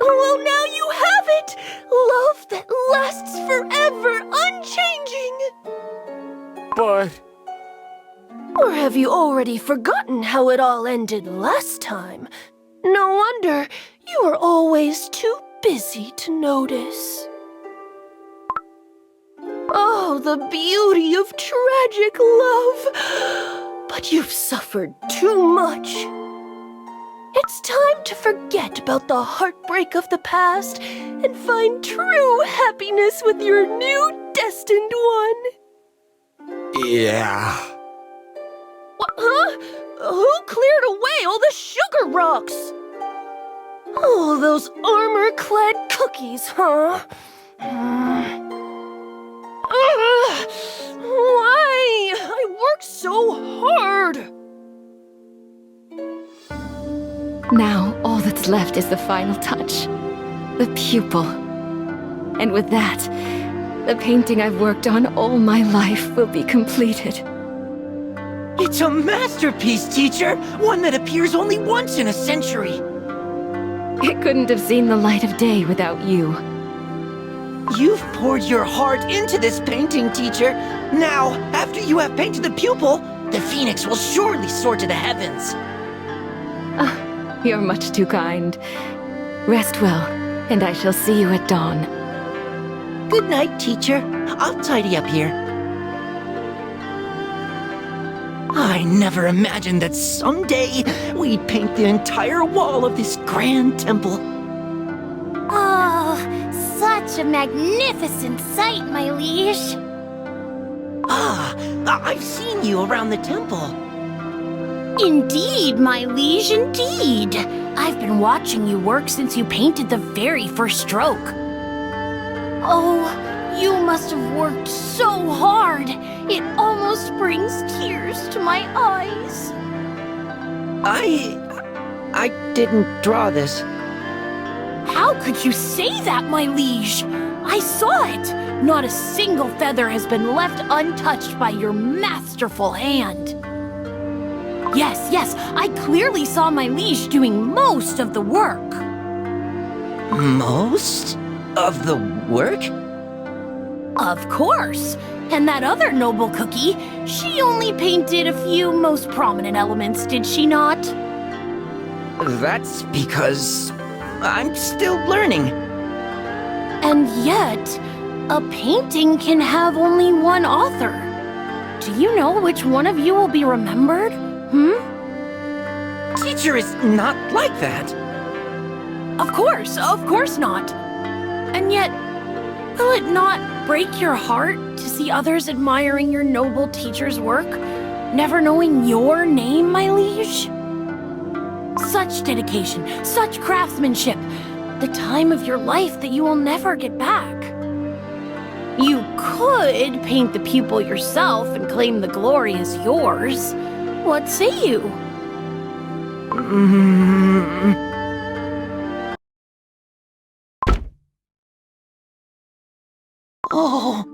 S7: Well, now you have it! Love that lasts forever, unchanging!
S12: But...
S7: Or have you already forgotten how it all ended last time? No wonder you were always too busy to notice. Oh, the beauty of tragic love! But you've suffered too much. It's time to forget about the heartbreak of the past and find true happiness with your new destined one.
S12: Yeah.
S7: What, huh? Who cleared away all the sugar rocks? Oh, those armor-clad cookies, huh? Why? I worked so hard!
S1: Now, all that's left is the final touch. The pupil. And with that, the painting I've worked on all my life will be completed.
S10: It's a masterpiece, teacher! One that appears only once in a century!
S1: It couldn't have seen the light of day without you.
S10: You've poured your heart into this painting, teacher. Now, after you have painted the pupil, the phoenix will surely soar to the heavens.
S1: You're much too kind. Rest well, and I shall see you at dawn.
S10: Good night, teacher. I'll tidy up here. I never imagined that someday we'd paint the entire wall of this grand temple.
S3: Oh, such a magnificent sight, my liege.
S10: I've seen you around the temple.
S3: Indeed, my liege, indeed. I've been watching you work since you painted the very first stroke. Oh, you must have worked so hard. It almost brings tears to my eyes.
S10: I didn't draw this.
S11: How could you say that, my liege? I saw it! Not a single feather has been left untouched by your masterful hand. Yes, I clearly saw my liege doing most of the work.
S10: Most of the work?
S11: Of course. And that other noble cookie, she only painted a few most prominent elements, did she not?
S10: That's because I'm still learning.
S11: And yet, a painting can have only one author. Do you know which one of you will be remembered?
S10: Teacher is not like that.
S11: Of course not. And yet, will it not break your heart to see others admiring your noble teacher's work, never knowing your name, my liege? Such dedication, such craftsmanship, the time of your life that you will never get back. You could paint the pupil yourself and claim the glory as yours. What say you?
S10: Oh,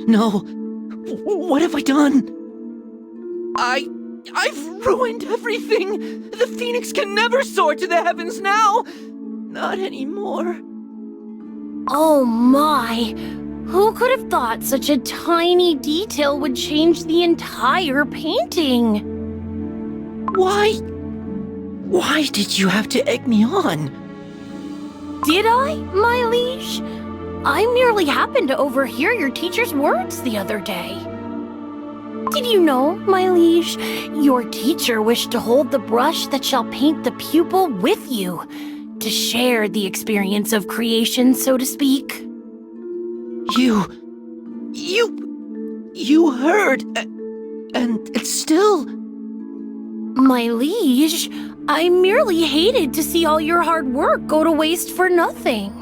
S10: no. What have I done? I've ruined everything. The Phoenix can never soar to the heavens now. Not anymore.
S11: Oh my! Who could have thought such a tiny detail would change the entire painting?
S10: Why did you have to egg me on?
S11: Did I, my liege? I merely happened to overhear your teacher's words the other day. Did you know, my liege, your teacher wished to hold the brush that shall paint the pupil with you, to share the experience of creation, so to speak?
S10: You heard, and it's still...
S11: My liege, I merely hated to see all your hard work go to waste for nothing.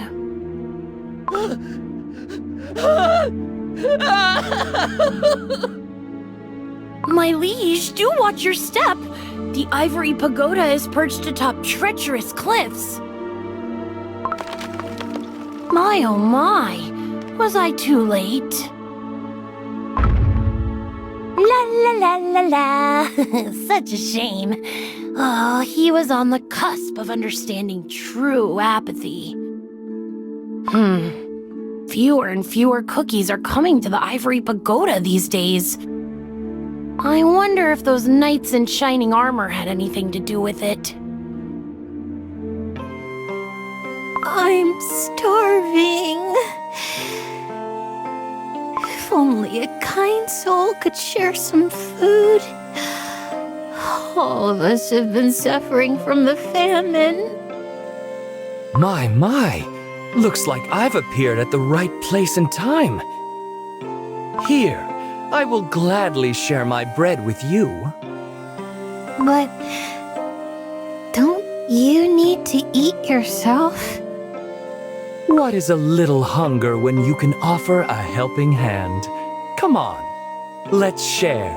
S11: My liege, do watch your step. The ivory pagoda is perched atop treacherous cliffs. My oh my, was I too late? La la la la la, such a shame. Oh, he was on the cusp of understanding true apathy. Fewer and fewer cookies are coming to the ivory pagoda these days. I wonder if those knights in shining armor had anything to do with it.
S1: I'm starving. If only a kind soul could share some food. All of us have been suffering from the famine.
S5: My. Looks like I've appeared at the right place and time. Here, I will gladly share my bread with you.
S1: But don't you need to eat yourself?
S5: What is a little hunger when you can offer a helping hand? Come on, let's share.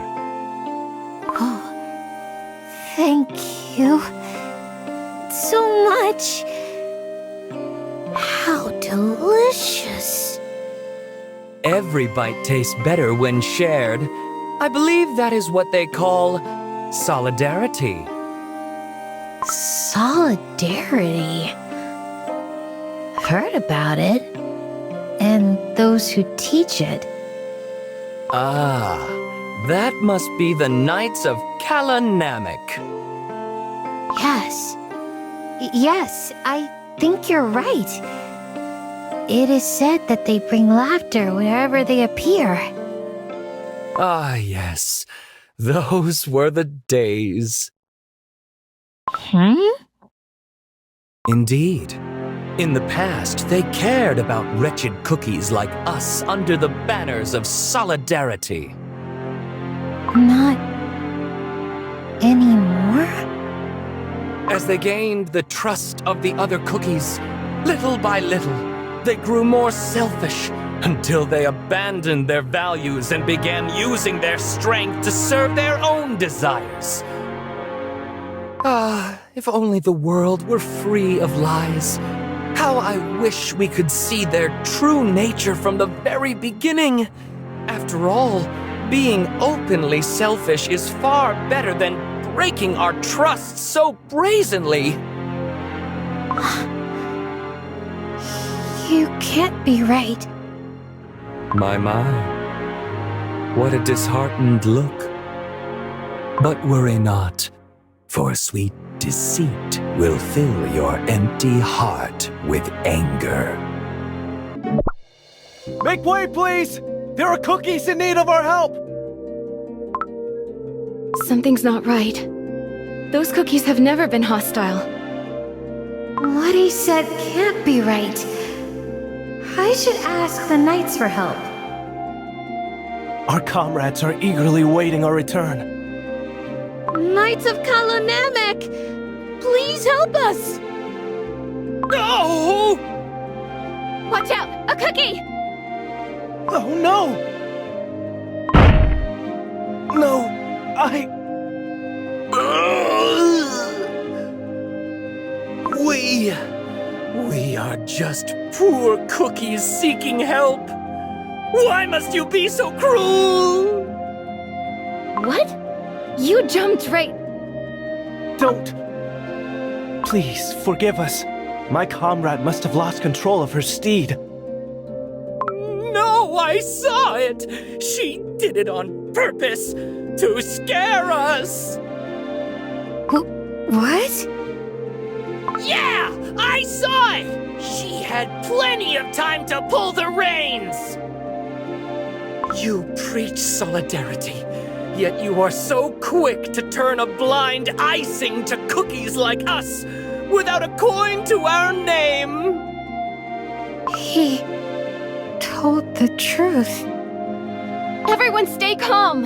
S1: Oh, thank you so much. How delicious.
S5: Every bite tastes better when shared. I believe that is what they call solidarity.
S1: Solidarity? Heard about it. And those who teach it.
S5: Ah, that must be the Knights of Kalanamek.
S1: Yes, I think you're right. It is said that they bring laughter wherever they appear.
S5: Ah, yes. Those were the days. Indeed. In the past, they cared about wretched cookies like us under the banners of solidarity.
S1: Not anymore?
S5: As they gained the trust of the other cookies, little by little, they grew more selfish until they abandoned their values and began using their strength to serve their own desires. Ah, if only the world were free of lies. How I wish we could see their true nature from the very beginning. After all, being openly selfish is far better than breaking our trust so brazenly.
S1: You can't be right.
S5: My. What a disheartened look. But worry not, for sweet deceit will fill your empty heart with anger.
S9: Make way, please! There are cookies in need of our help!
S7: Something's not right. Those cookies have never been hostile.
S1: What he said can't be right. I should ask the knights for help.
S9: Our comrades are eagerly waiting our return.
S11: Knights of Kalanamek! Please help us!
S9: No!
S11: Watch out! A cookie!
S9: Oh no! No, We are just poor cookies seeking help. Why must you be so cruel?
S7: What? You jumped right...
S9: Don't. Please, forgive us. My comrade must have lost control of her steed. No, I saw it! She did it on purpose, to scare us!
S1: What?
S11: Yeah! I saw it! She had plenty of time to pull the reins!
S9: You preach solidarity, yet you are so quick to turn a blind icing to cookies like us, without a coin to our name!
S1: He told the truth.
S7: Everyone stay calm!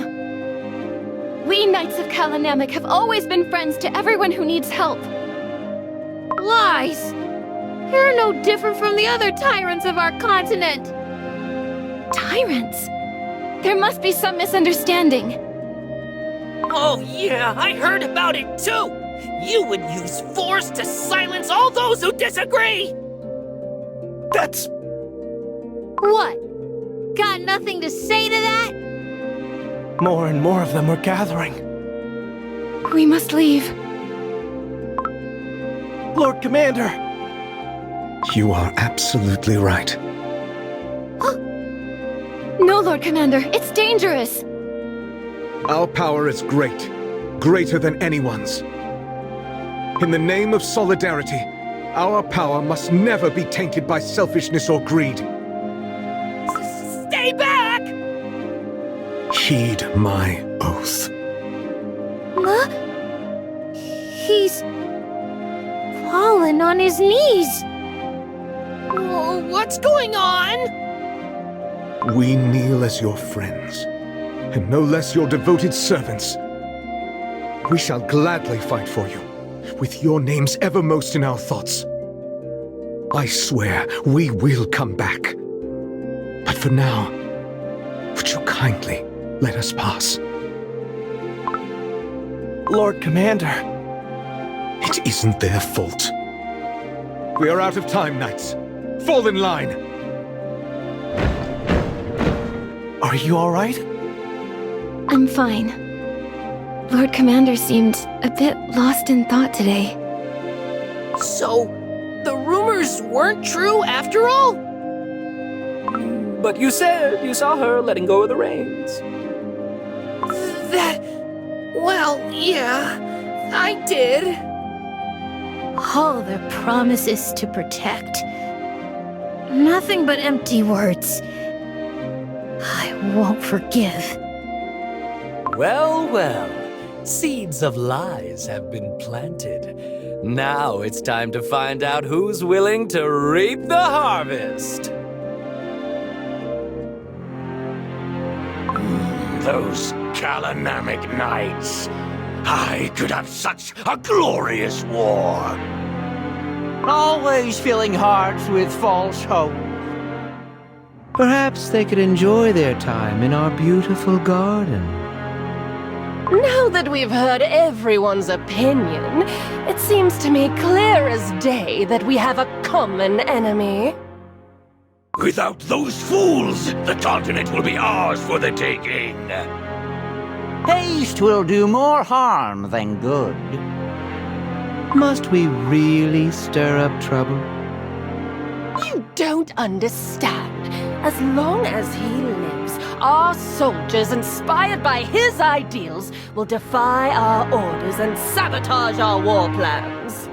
S7: We Knights of Kalanamek have always been friends to everyone who needs help.
S11: Lies! You're no different from the other tyrants of our continent!
S7: Tyrants? There must be some misunderstanding.
S11: Oh yeah, I heard about it too! You would use force to silence all those who disagree!
S9: That's...
S11: What? Got nothing to say to that?
S9: More and more of them are gathering.
S7: We must leave.
S9: Lord Commander!
S4: You are absolutely right.
S7: No, Lord Commander, it's dangerous!
S4: Our power is great, greater than anyone's. In the name of solidarity, our power must never be tainted by selfishness or greed.
S11: Stay back!
S4: Heed my oath.
S11: He's... fallen on his knees. What's going on?
S4: We kneel as your friends, and no less your devoted servants. We shall gladly fight for you, with your names evermost in our thoughts. I swear we will come back. But for now, would you kindly let us pass?
S9: Lord Commander.
S4: It isn't their fault. We are out of time, knights. Fall in line!
S9: Are you all right?
S7: I'm fine. Lord Commander seemed a bit lost in thought today.
S11: So, the rumors weren't true after all?
S13: But you said you saw her letting go of the reins.
S11: Well, yeah, I did. All their promises to protect. Nothing but empty words. I won't forgive.
S13: Well, well. Seeds of lies have been planted. Now it's time to find out who's willing to reap the harvest.
S6: Those Kalanamek Knights. I could have such a glorious war.
S10: Always filling hearts with false hope. Perhaps they could enjoy their time in our beautiful garden.
S14: Now that we've heard everyone's opinion, it seems to me clear as day that we have a common enemy.
S6: Without those fools, the continent will be ours for the taking.
S12: Haste will do more harm than good. Must we really stir up trouble?
S14: You don't understand. As long as he lives, our soldiers, inspired by his ideals, will defy our orders and sabotage our war plans.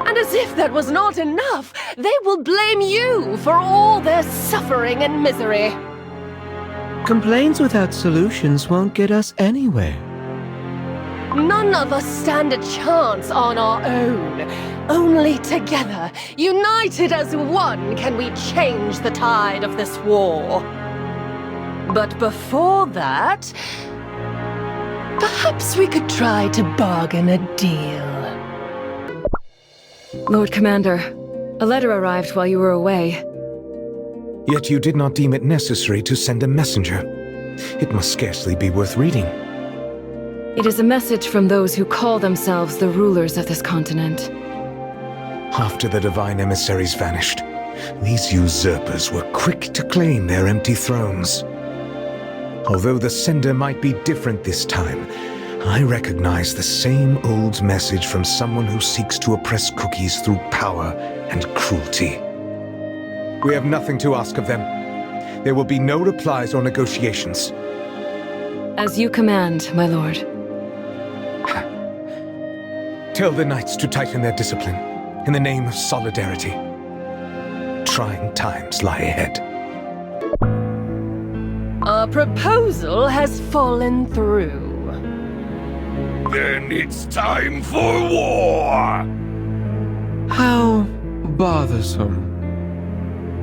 S14: And as if that was not enough, they will blame you for all their suffering and misery.
S10: Complaints without solutions won't get us anywhere.
S14: None of us stand a chance on our own. Only together, united as one, can we change the tide of this war. But before that, perhaps we could try to bargain a deal.
S7: Lord Commander, a letter arrived while you were away.
S4: Yet you did not deem it necessary to send a messenger. It must scarcely be worth reading.
S7: It is a message from those who call themselves the rulers of this continent.
S4: After the divine emissaries vanished, these usurpers were quick to claim their empty thrones. Although the sender might be different this time, I recognize the same old message from someone who seeks to oppress cookies through power and cruelty. We have nothing to ask of them. There will be no replies or negotiations.
S7: As you command, my lord.
S4: Tell the knights to tighten their discipline, in the name of solidarity. Trying times lie ahead.
S14: Our proposal has fallen through.
S6: Then it's time for war!
S15: How bothersome.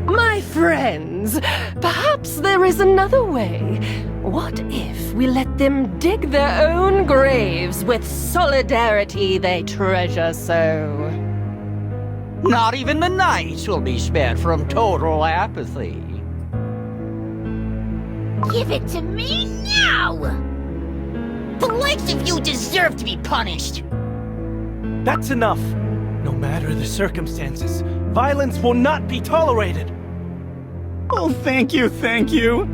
S14: My friends, perhaps there is another way. What if we let them dig their own graves with solidarity they treasure so?
S10: Not even the knights will be spared from total apathy.
S3: Give it to me now! The likes of you deserve to be punished!
S5: That's enough. No matter the circumstances, violence will not be tolerated.
S16: Oh, thank you, thank you.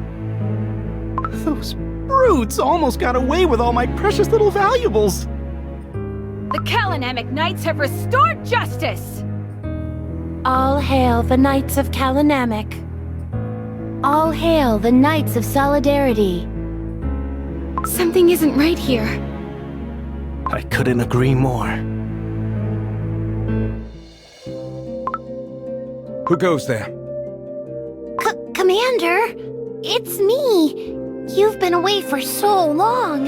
S16: Those brutes almost got away with all my precious little valuables.
S11: The Kalanamic Knights have restored justice!
S1: All hail the Knights of Kalanamic. All hail the Knights of Solidarity.
S7: Something isn't right here.
S5: I couldn't agree more.
S4: Who goes there?
S1: Commander, it's me. You've been away for so long.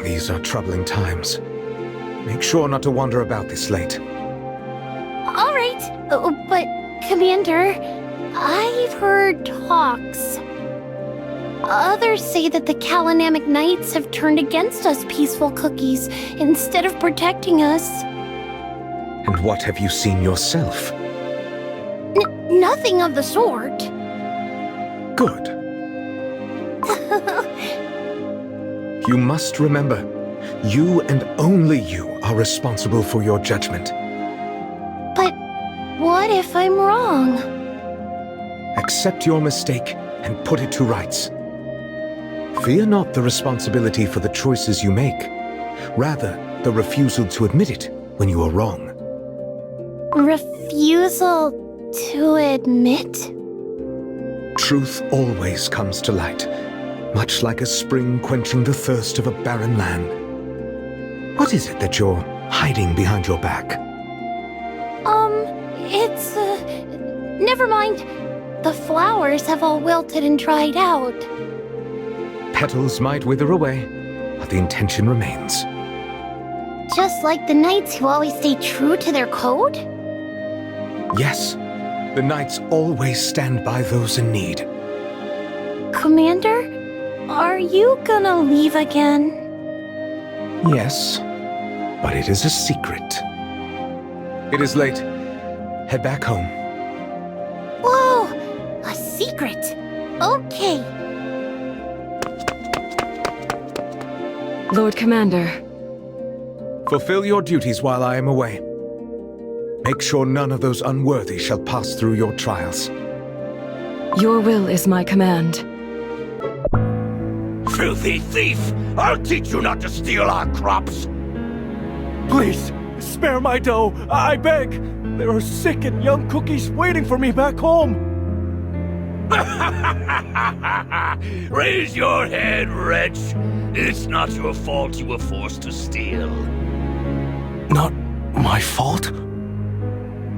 S4: These are troubling times. Make sure not to wander about this late.
S1: All right, but Commander, I've heard talks. Others say that the Kalanamic Knights have turned against us peaceful cookies instead of protecting us.
S4: And what have you seen yourself?
S1: Nothing of the sort.
S4: Good. You must remember, you and only you are responsible for your judgment.
S1: But what if I'm wrong?
S4: Accept your mistake and put it to rights. Fear not the responsibility for the choices you make, rather the refusal to admit it when you are wrong.
S1: Refusal to admit?
S4: Truth always comes to light, much like a spring quenching the thirst of a barren land. What is it that you're hiding behind your back?
S1: It's, never mind. The flowers have all wilted and dried out.
S4: Petals might wither away, but the intention remains.
S1: Just like the knights who always stay true to their code?
S4: Yes, the knights always stand by those in need.
S1: Commander, are you gonna leave again?
S4: Yes, but it is a secret. It is late. Head back home.
S1: Whoa! A secret! Okay.
S7: Lord Commander.
S4: Fulfill your duties while I am away. Make sure none of those unworthy shall pass through your trials.
S7: Your will is my command.
S6: Filthy thief! I'll teach you not to steal our crops!
S5: Please, spare my dough, I beg! There are sick and young cookies waiting for me back home!
S6: Raise your head, wretch! It's not your fault you were forced to steal.
S5: Not my fault?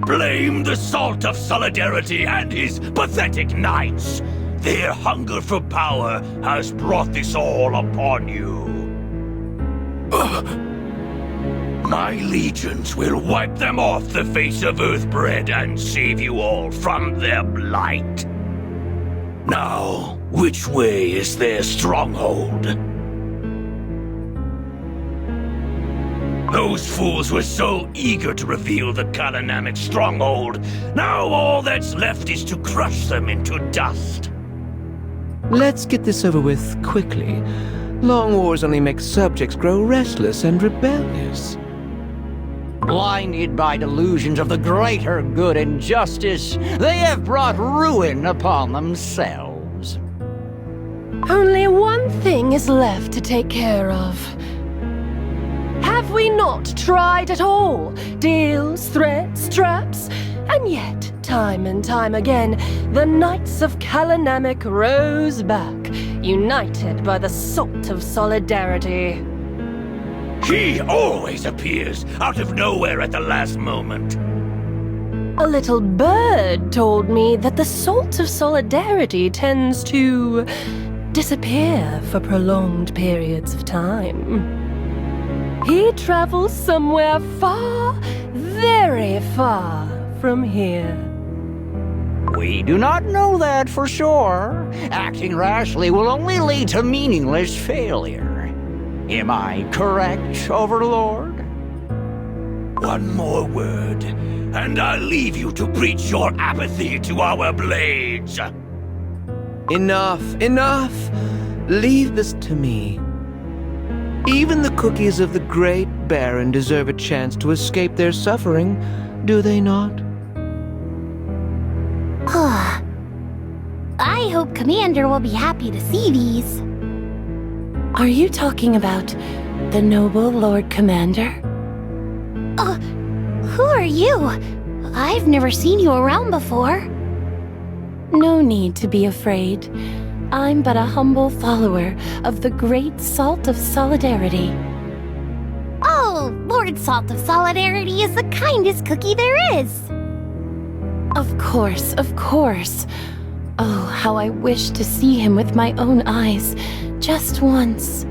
S6: Blame the Salt of Solidarity and his pathetic knights! Their hunger for power has brought this all upon you. My legions will wipe them off the face of Earthbread and save you all from their blight. Now, which way is their stronghold? Those fools were so eager to reveal the Kalanamic stronghold. Now all that's left is to crush them into dust.
S15: Let's get this over with quickly. Long wars only make subjects grow restless and rebellious.
S10: Blinded by delusions of the greater good and justice, they have brought ruin upon themselves.
S14: Only one thing is left to take care of. Have we not tried at all? Deals, threats, traps? And yet, time and time again, the Knights of Kalanamic rose back, united by the salt of solidarity.
S6: He always appears out of nowhere at the last moment.
S14: A little bird told me that the salt of solidarity tends to disappear for prolonged periods of time. He travels somewhere far, very far from here.
S10: We do not know that for sure. Acting rashly will only lead to meaningless failure. Am I correct, Overlord?
S6: One more word, and I'll leave you to preach your apathy to our blades.
S15: Enough, enough! Leave this to me. Even the cookies of the Great Baron deserve a chance to escape their suffering, do they not?
S1: I hope Commander will be happy to see these.
S7: Are you talking about the noble Lord Commander?
S1: Who are you? I've never seen you around before.
S7: No need to be afraid. I'm but a humble follower of the great Salt of Solidarity.
S1: Oh, Lord Salt of Solidarity is the kindest cookie there is.
S7: Of course, of course. Oh, how I wish to see him with my own eyes, just once.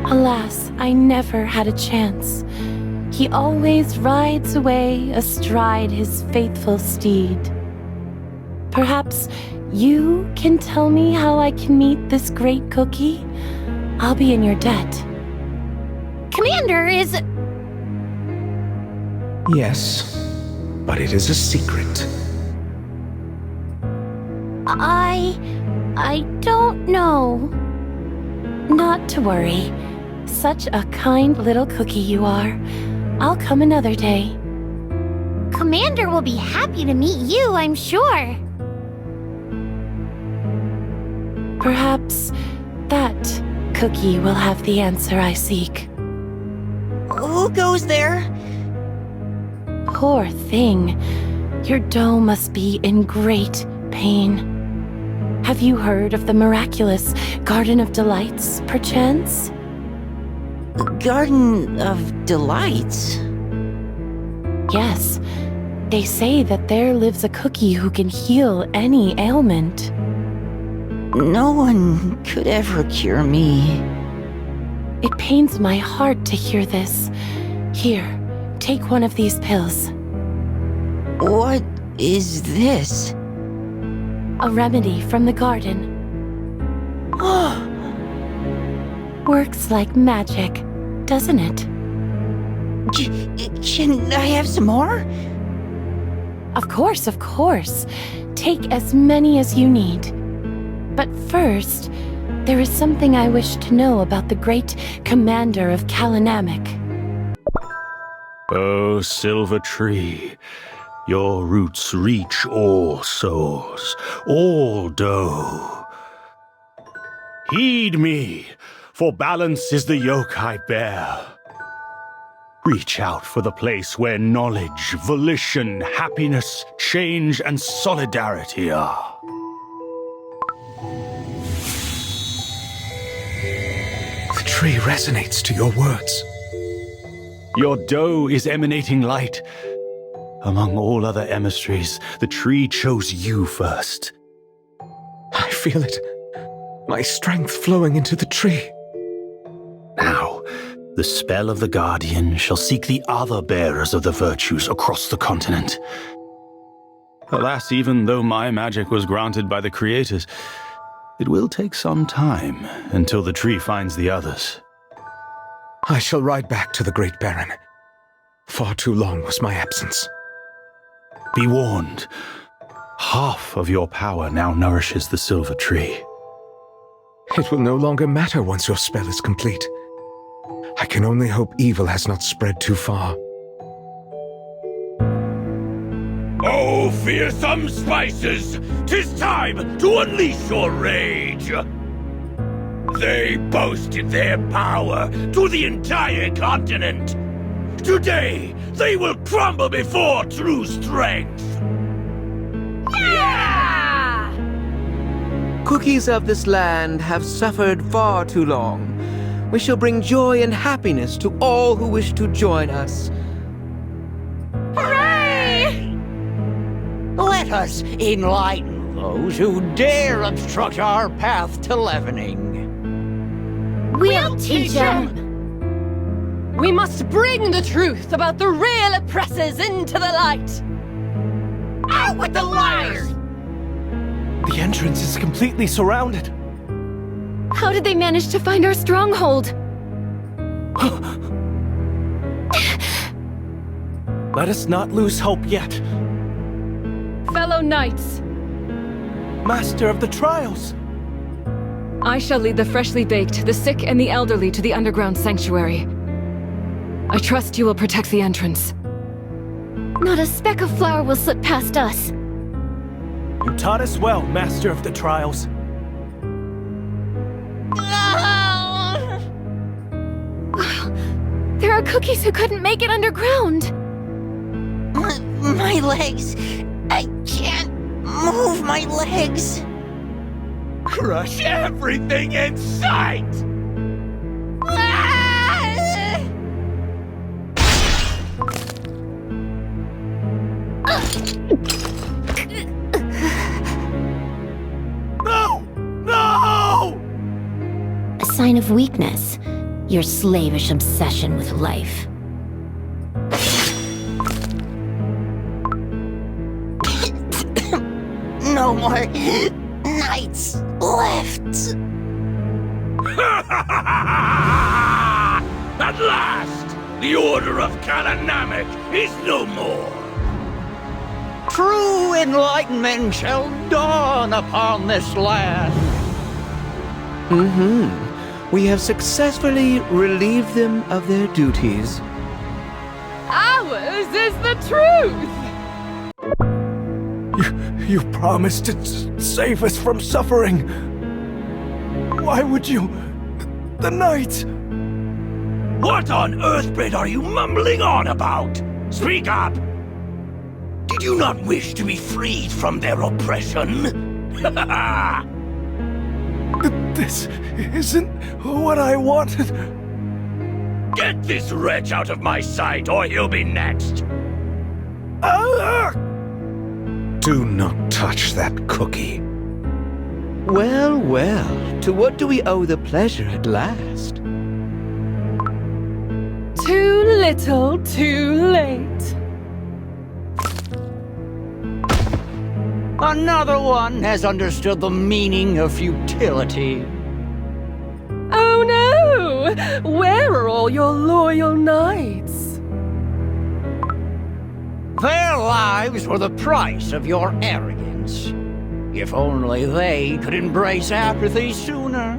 S7: Alas, I never had a chance. He always rides away astride his faithful steed. Perhaps you can tell me how I can meet this great cookie? I'll be in your debt.
S1: Commander is...
S4: Yes, but it is a secret.
S1: I don't know.
S7: Not to worry. Such a kind little cookie you are. I'll come another day.
S1: Commander will be happy to meet you, I'm sure.
S7: Perhaps that cookie will have the answer I seek.
S10: Who goes there?
S7: Poor thing. Your doe must be in great pain. Have you heard of the miraculous Garden of Delights, perchance?
S10: Garden of Delights?
S7: Yes. They say that there lives a cookie who can heal any ailment.
S10: No one could ever cure me.
S7: It pains my heart to hear this. Here, take one of these pills.
S10: What is this?
S7: A remedy from the garden. Works like magic, doesn't it?
S10: Can I have some more?
S7: Of course, of course. Take as many as you need. But first, there is something I wish to know about the great commander of Kalanamic.
S2: O silver tree, your roots reach all souls, all dough. Heed me, for balance is the yoke I bear. Reach out for the place where knowledge, volition, happiness, change, and solidarity are.
S4: The tree resonates to your words.
S2: Your dough is emanating light. Among all other emissaries, the tree chose you first.
S4: I feel it. My strength flowing into the tree.
S2: Now, The spell of the Guardian shall seek the other bearers of the virtues across the continent. Alas, even though my magic was granted by the creators, it will take some time until the tree finds the others.
S4: I shall ride back to the Great Baron. Far too long was my absence.
S2: Be warned. Half of your power now nourishes the silver tree.
S4: It will no longer matter once your spell is complete. I can only hope evil has not spread too far.
S6: Oh, fearsome spices! 'Tis time to unleash your rage! They boasted their power to the entire continent. Today, they will crumble before true strength.
S14: Yeah!
S15: Cookies of this land have suffered far too long. We shall bring joy and happiness to all who wish to join us.
S14: Hooray!
S10: Let us enlighten those who dare obstruct our path to leavening.
S14: We'll teach them! We must bring the truth about the real oppressors into the light!
S10: Out with the liars!
S5: The entrance is completely surrounded.
S7: How did they manage to find our stronghold?
S5: Let us not lose hope yet.
S7: Fellow knights,
S5: Master of the Trials!
S7: I shall lead the freshly baked, the sick, and the elderly to the underground sanctuary. I trust you will protect the entrance.
S1: Not a speck of flour will slip past us.
S5: You taught us well, Master of the Trials.
S7: There are cookies who couldn't make it underground.
S10: My legs. I can't move my legs.
S6: Crush everything in sight! No! No!
S1: A sign of weakness. Your slavish obsession with life.
S10: No more knights left.
S6: At last, the Order of Kalanamek is no more.
S10: True enlightenment shall dawn upon this land.
S15: We have successfully relieved them of their duties.
S14: Ours is the truth!
S5: You promised to save us from suffering. Why would you? The knights!
S6: What on Earthbread are you mumbling on about? Speak up! Did you not wish to be freed from their oppression?
S5: This isn't what I wanted.
S6: Get this wretch out of my sight, or he'll be next.
S4: Do not touch that cookie.
S15: Well, well, to what do we owe the pleasure at last?
S14: Too little, too late.
S10: Another one has understood the meaning of futility.
S14: Oh no! Where are all your loyal knights?
S10: Their lives were the price of your arrogance. If only they could embrace apathy sooner.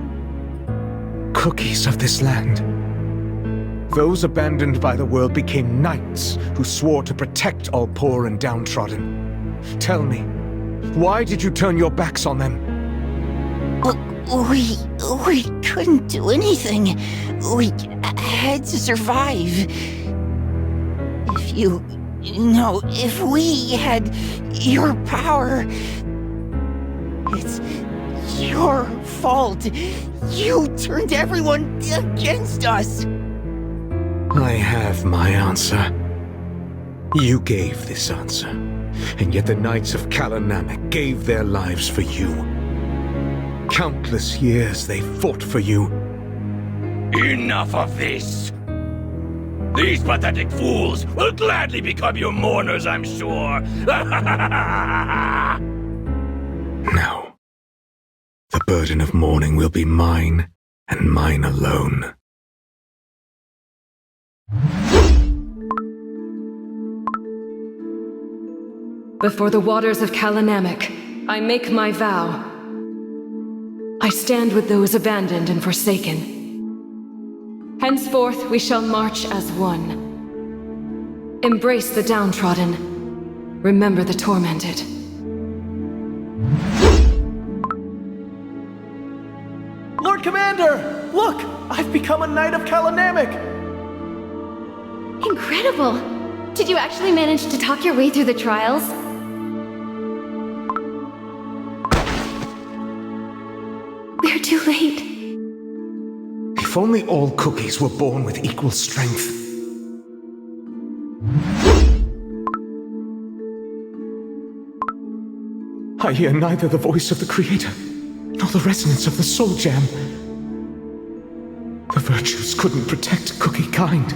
S4: Cookies of this land. Those abandoned by the world became knights who swore to protect all poor and downtrodden. Tell me, why did you turn your backs on them?
S10: We couldn't do anything. We had to survive. If we had your power, it's your fault. You turned everyone against us.
S4: I have my answer. You gave this answer, and yet the Knights of Kalanamek gave their lives for you. Countless years they fought for you.
S6: Enough of this! These pathetic fools will gladly become your mourners, I'm sure.
S4: No. The burden of mourning will be mine, and mine alone.
S7: Before the waters of Kalanamek, I make my vow. I stand with those abandoned and forsaken. Henceforth we shall march as one. Embrace the downtrodden. Remember the tormented.
S5: Lord Commander! Look! I've become a Knight of Kalanamek!
S1: Incredible! Did you actually manage to talk your way through the trials? We're too late.
S4: If only all cookies were born with equal strength. I hear neither the voice of the Creator, nor the resonance of the Soul Gem. The virtues couldn't protect cookie kind.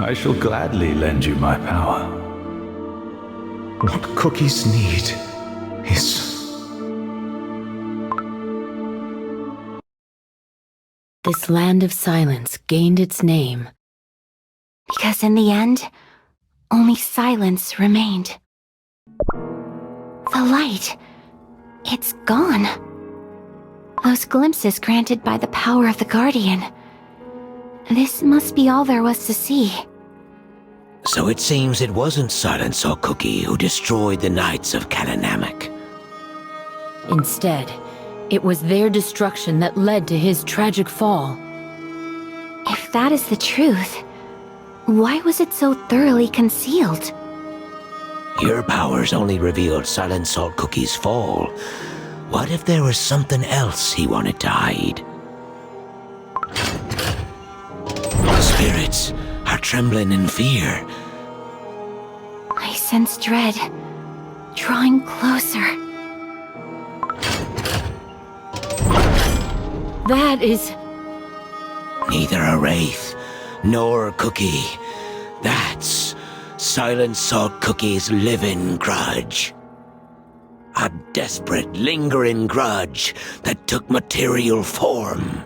S2: I shall gladly lend you my power.
S4: What cookies need is...
S7: This land of silence gained its name
S1: because in the end, only silence remained. The light, it's gone. Those glimpses granted by the power of the Guardian. This must be all there was to see.
S8: So it seems it wasn't Silent Soul Cookie who destroyed the Knights of Kalanamek.
S7: Instead, it was their destruction that led to his tragic fall.
S1: If that is the truth, why was it so thoroughly concealed?
S8: Your powers only revealed Silent Soul Cookie's fall. What if there was something else he wanted to hide? The spirits are trembling in fear.
S1: I sense dread, drawing closer.
S7: That is...
S8: Neither a wraith, nor a cookie. That's Silent Soul Cookie's living grudge. A desperate, lingering grudge that took material form.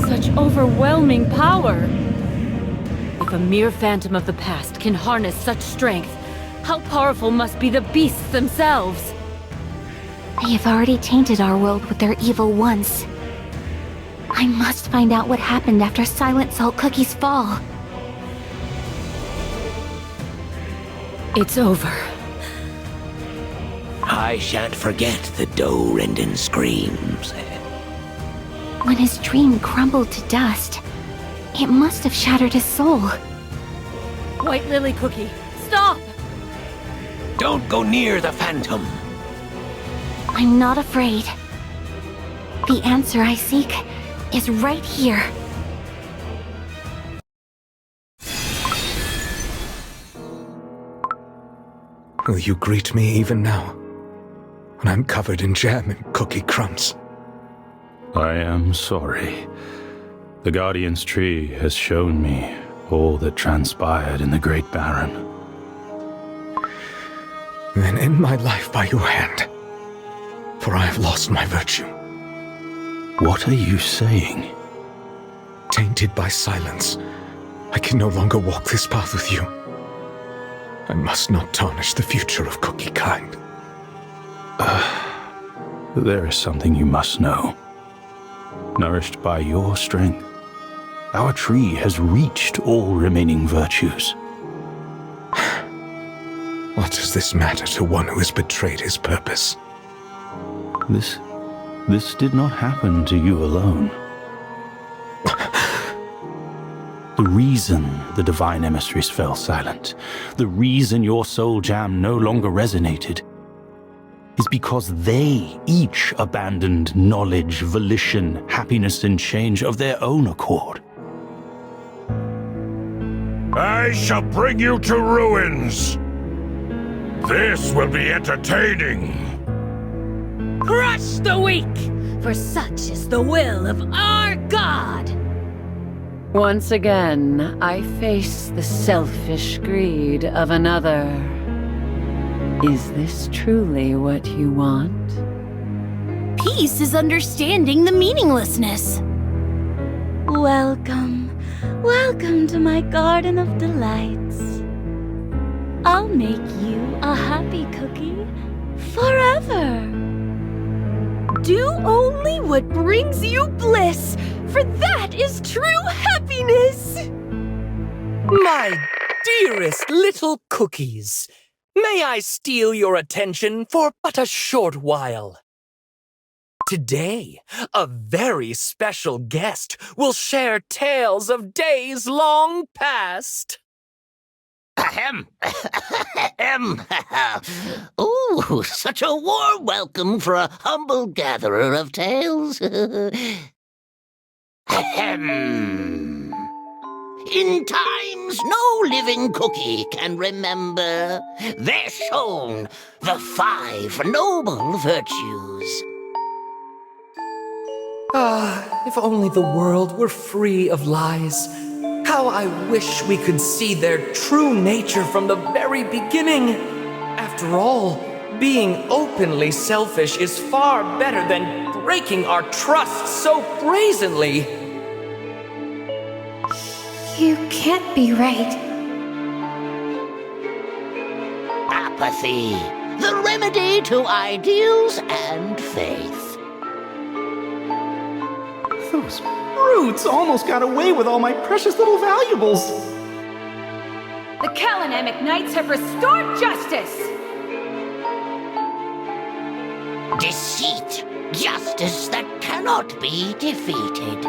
S7: Such overwhelming power! If a mere phantom of the past can harness such strength, how powerful must be the beasts themselves?
S1: They have already tainted our world with their evil once. I must find out what happened after Silent Soul Cookie's fall.
S7: It's over.
S8: I shan't forget the doe-rending screams.
S1: When his dream crumbled to dust, it must have shattered his soul.
S7: White Lily Cookie, stop!
S8: Don't go near the phantom.
S1: I'm not afraid. The answer I seek is right here.
S4: Will you greet me even now, when I'm covered in jam and cookie crumbs?
S2: I am sorry. The Guardian's tree has shown me all that transpired in the Great Baron.
S4: Then end my life by your hand, for I have lost my virtue.
S2: What are you saying?
S4: Tainted by silence, I can no longer walk this path with you. I must not tarnish the future of cookie kind.
S2: There is something you must know. Nourished by your strength, our tree has reached all remaining virtues.
S4: What does this matter to one who has betrayed his purpose?
S2: This did not happen to you alone. The reason the divine emissaries fell silent, the reason your soul jam no longer resonated, is because they each abandoned knowledge, volition, happiness, and change of their own accord.
S6: I shall bring you to ruins. This will be entertaining.
S11: Crush the weak, for such is the will of our God.
S7: Once again, I face the selfish greed of another. Is this truly what you want?
S11: Peace is understanding the meaninglessness.
S1: Welcome. Welcome to my Garden of Delights. I'll make you a happy cookie forever.
S14: Do only what brings you bliss, for that is true happiness!
S13: My dearest little cookies, may I steal your attention for but a short while? Today, a very special guest will share tales of days long past.
S8: Ahem. Ahem. Ooh, such a warm welcome for a humble gatherer of tales. Ahem. In times no living cookie can remember, they're shown the 5 noble virtues.
S13: Ah, if only the world were free of lies. How I wish we could see their true nature from the very beginning. After all, being openly selfish is far better than breaking our trust so brazenly.
S1: You can't be right.
S8: Apathy, the remedy to ideals and faith.
S16: Those brutes almost got away with all my precious little valuables.
S7: The Kalanamic Knights have restored justice!
S8: Deceit, justice that cannot be defeated.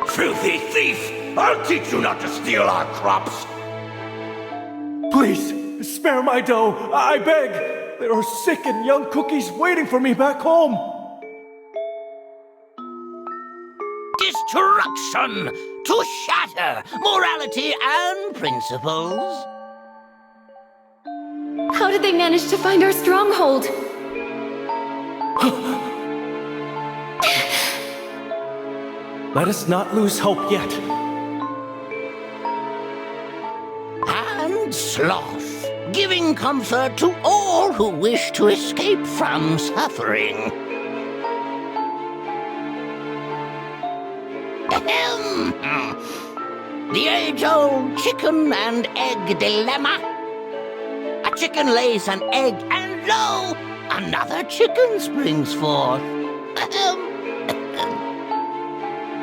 S6: Filthy thief! I'll teach you not to steal our crops!
S5: Please, spare my dough, I beg. There are sick and young cookies waiting for me back home.
S8: Destruction to shatter morality and principles.
S7: How did they manage to find our stronghold?
S5: Let us not lose hope yet.
S8: And sloth, giving comfort to all who wish to escape from suffering. Ahem. The age-old chicken and egg dilemma. A chicken lays an egg, and lo, another chicken springs forth. Ahem.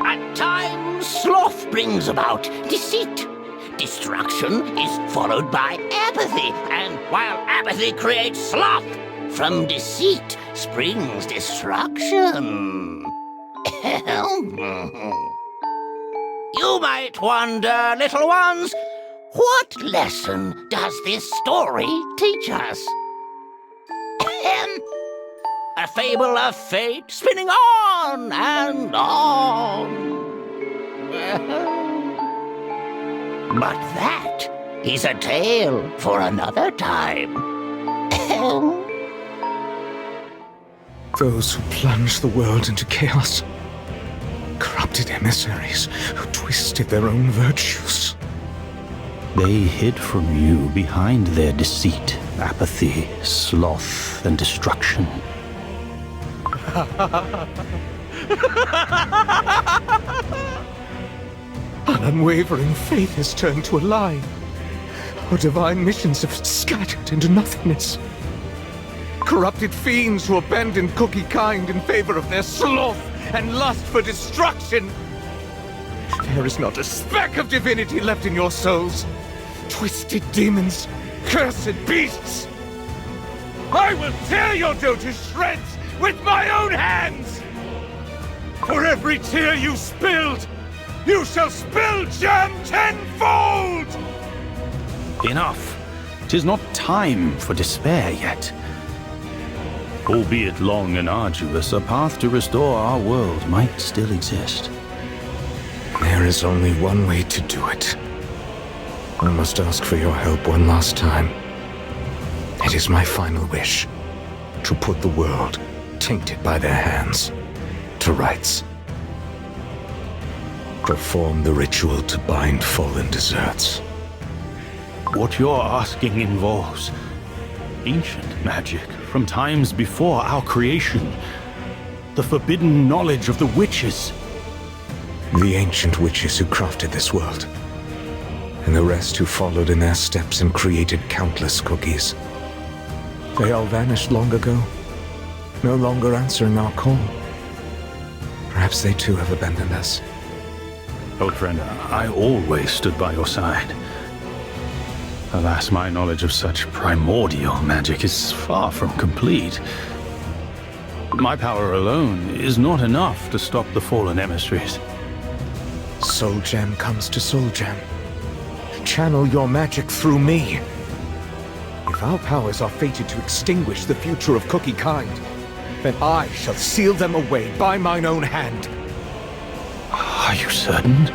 S8: At times, sloth brings about deceit. Destruction is followed by apathy, and while apathy creates sloth, from deceit springs destruction. You might wonder, little ones, what lesson does this story teach us? A fable of fate spinning on and on. But that is a tale for another time.
S4: Those who plunge the world into chaos. Corrupted emissaries who twisted their own virtues.
S2: They hid from you behind their deceit, apathy, sloth, and destruction.
S4: An unwavering faith has turned to a lie. Our divine missions have scattered into nothingness. Corrupted fiends who abandoned cookie kind in favor of their sloth and lust for destruction. There is not a speck of divinity left in your souls. Twisted demons, cursed beasts. I will tear your dough to shreds with my own hands! For every tear you spilled, you shall spill jam tenfold!
S2: Enough! 'Tis not time for despair yet. Albeit long and arduous, a path to restore our world might still exist.
S4: There is only one way to do it. I must ask for your help one last time. It is my final wish to put the world, tainted by their hands, to rights. Perform the ritual to bind fallen deserts.
S2: What you're asking involves ancient magic from times before our creation. The forbidden knowledge of the witches.
S4: The ancient witches who crafted this world, and the rest who followed in their steps and created countless cookies. They all vanished long ago, no longer answering our call. Perhaps they too have abandoned us.
S2: Old friend, I always stood by your side. Alas, my knowledge of such primordial magic is far from complete. My power alone is not enough to stop the fallen emissaries.
S4: Soul Gem comes to Soul Gem. Channel your magic through me. If our powers are fated to extinguish the future of Cookie kind, then I shall seal them away by mine own hand.
S2: Are you certain?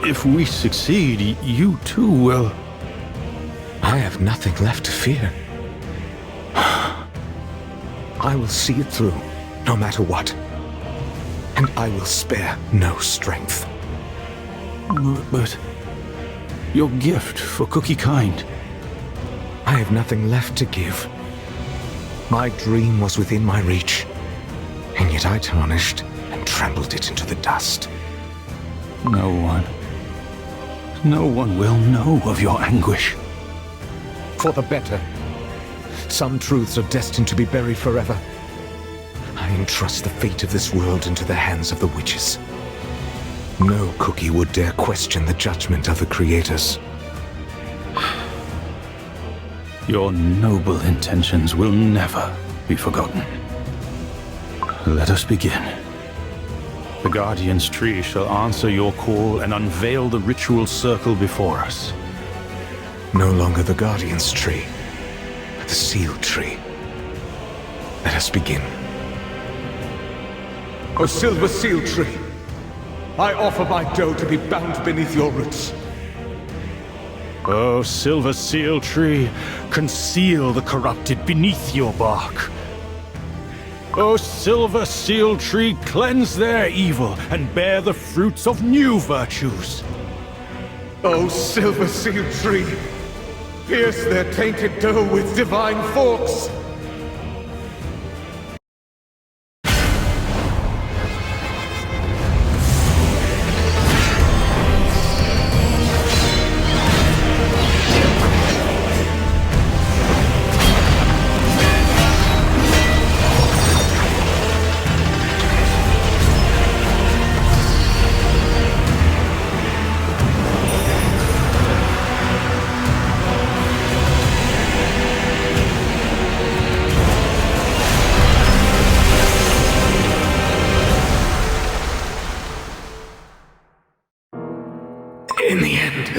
S2: If we succeed, you too will...
S4: I have nothing left to fear. I will see it through, no matter what. And I will spare no strength.
S2: But your gift for Cookie kind...
S4: I have nothing left to give. My dream was within my reach, and yet I tarnished and trampled it into the dust.
S2: No one will know of your anguish.
S4: For the better. Some truths are destined to be buried forever. I entrust the fate of this world into the hands of the witches. No cookie would dare question the judgment of the creators.
S2: Your noble intentions will never be forgotten. Let us begin. The Guardian's Tree shall answer your call and unveil the ritual circle before us.
S4: No longer the Guardian's Tree, but the Seal Tree. Let us begin. O Silver Seal Tree, I offer my dough to be bound beneath your roots.
S2: O Silver Seal Tree, conceal the corrupted beneath your bark. O Silver Seal Tree, cleanse their evil and bear the fruits of new virtues.
S4: O Silver Seal Tree, pierce their tainted dough with divine forks. In the end,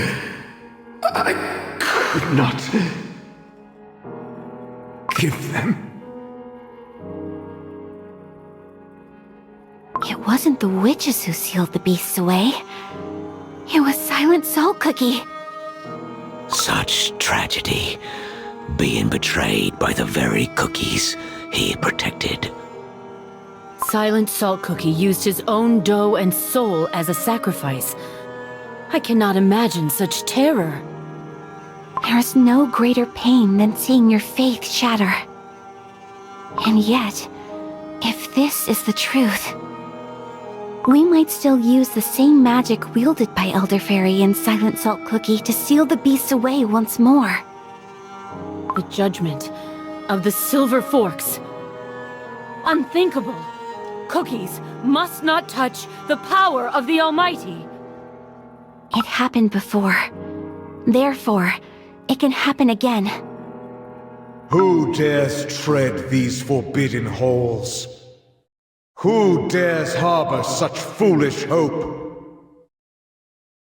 S4: I could not give them.
S1: It wasn't the witches who sealed the beasts away. It was Silent Salt Cookie.
S8: Such tragedy, being betrayed by the very cookies he protected.
S7: Silent Salt Cookie used his own dough and soul as a sacrifice. I cannot imagine such terror.
S1: There is no greater pain than seeing your faith shatter. And yet, if this is the truth, we might still use the same magic wielded by Elder Fairy and Silent Salt Cookie to seal the beasts away once more.
S7: The judgment of the Silver Forks. Unthinkable. Cookies must not touch the power of the Almighty.
S1: It happened before. Therefore, it can happen again.
S4: Who dares tread these forbidden halls? Who dares harbor such foolish hope?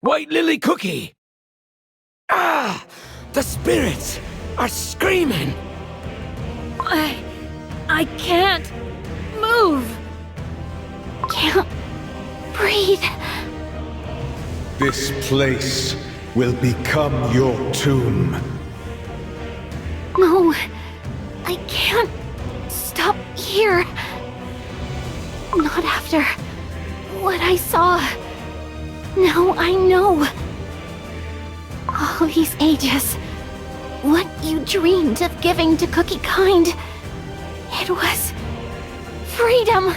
S12: White Lily Cookie! Ah! The spirits are screaming!
S7: I can't move.
S1: Can't breathe.
S4: This place will become your tomb.
S1: No, I can't stop here. Not after what I saw. Now I know. All these ages, what you dreamed of giving to Cookie Kind, it was freedom.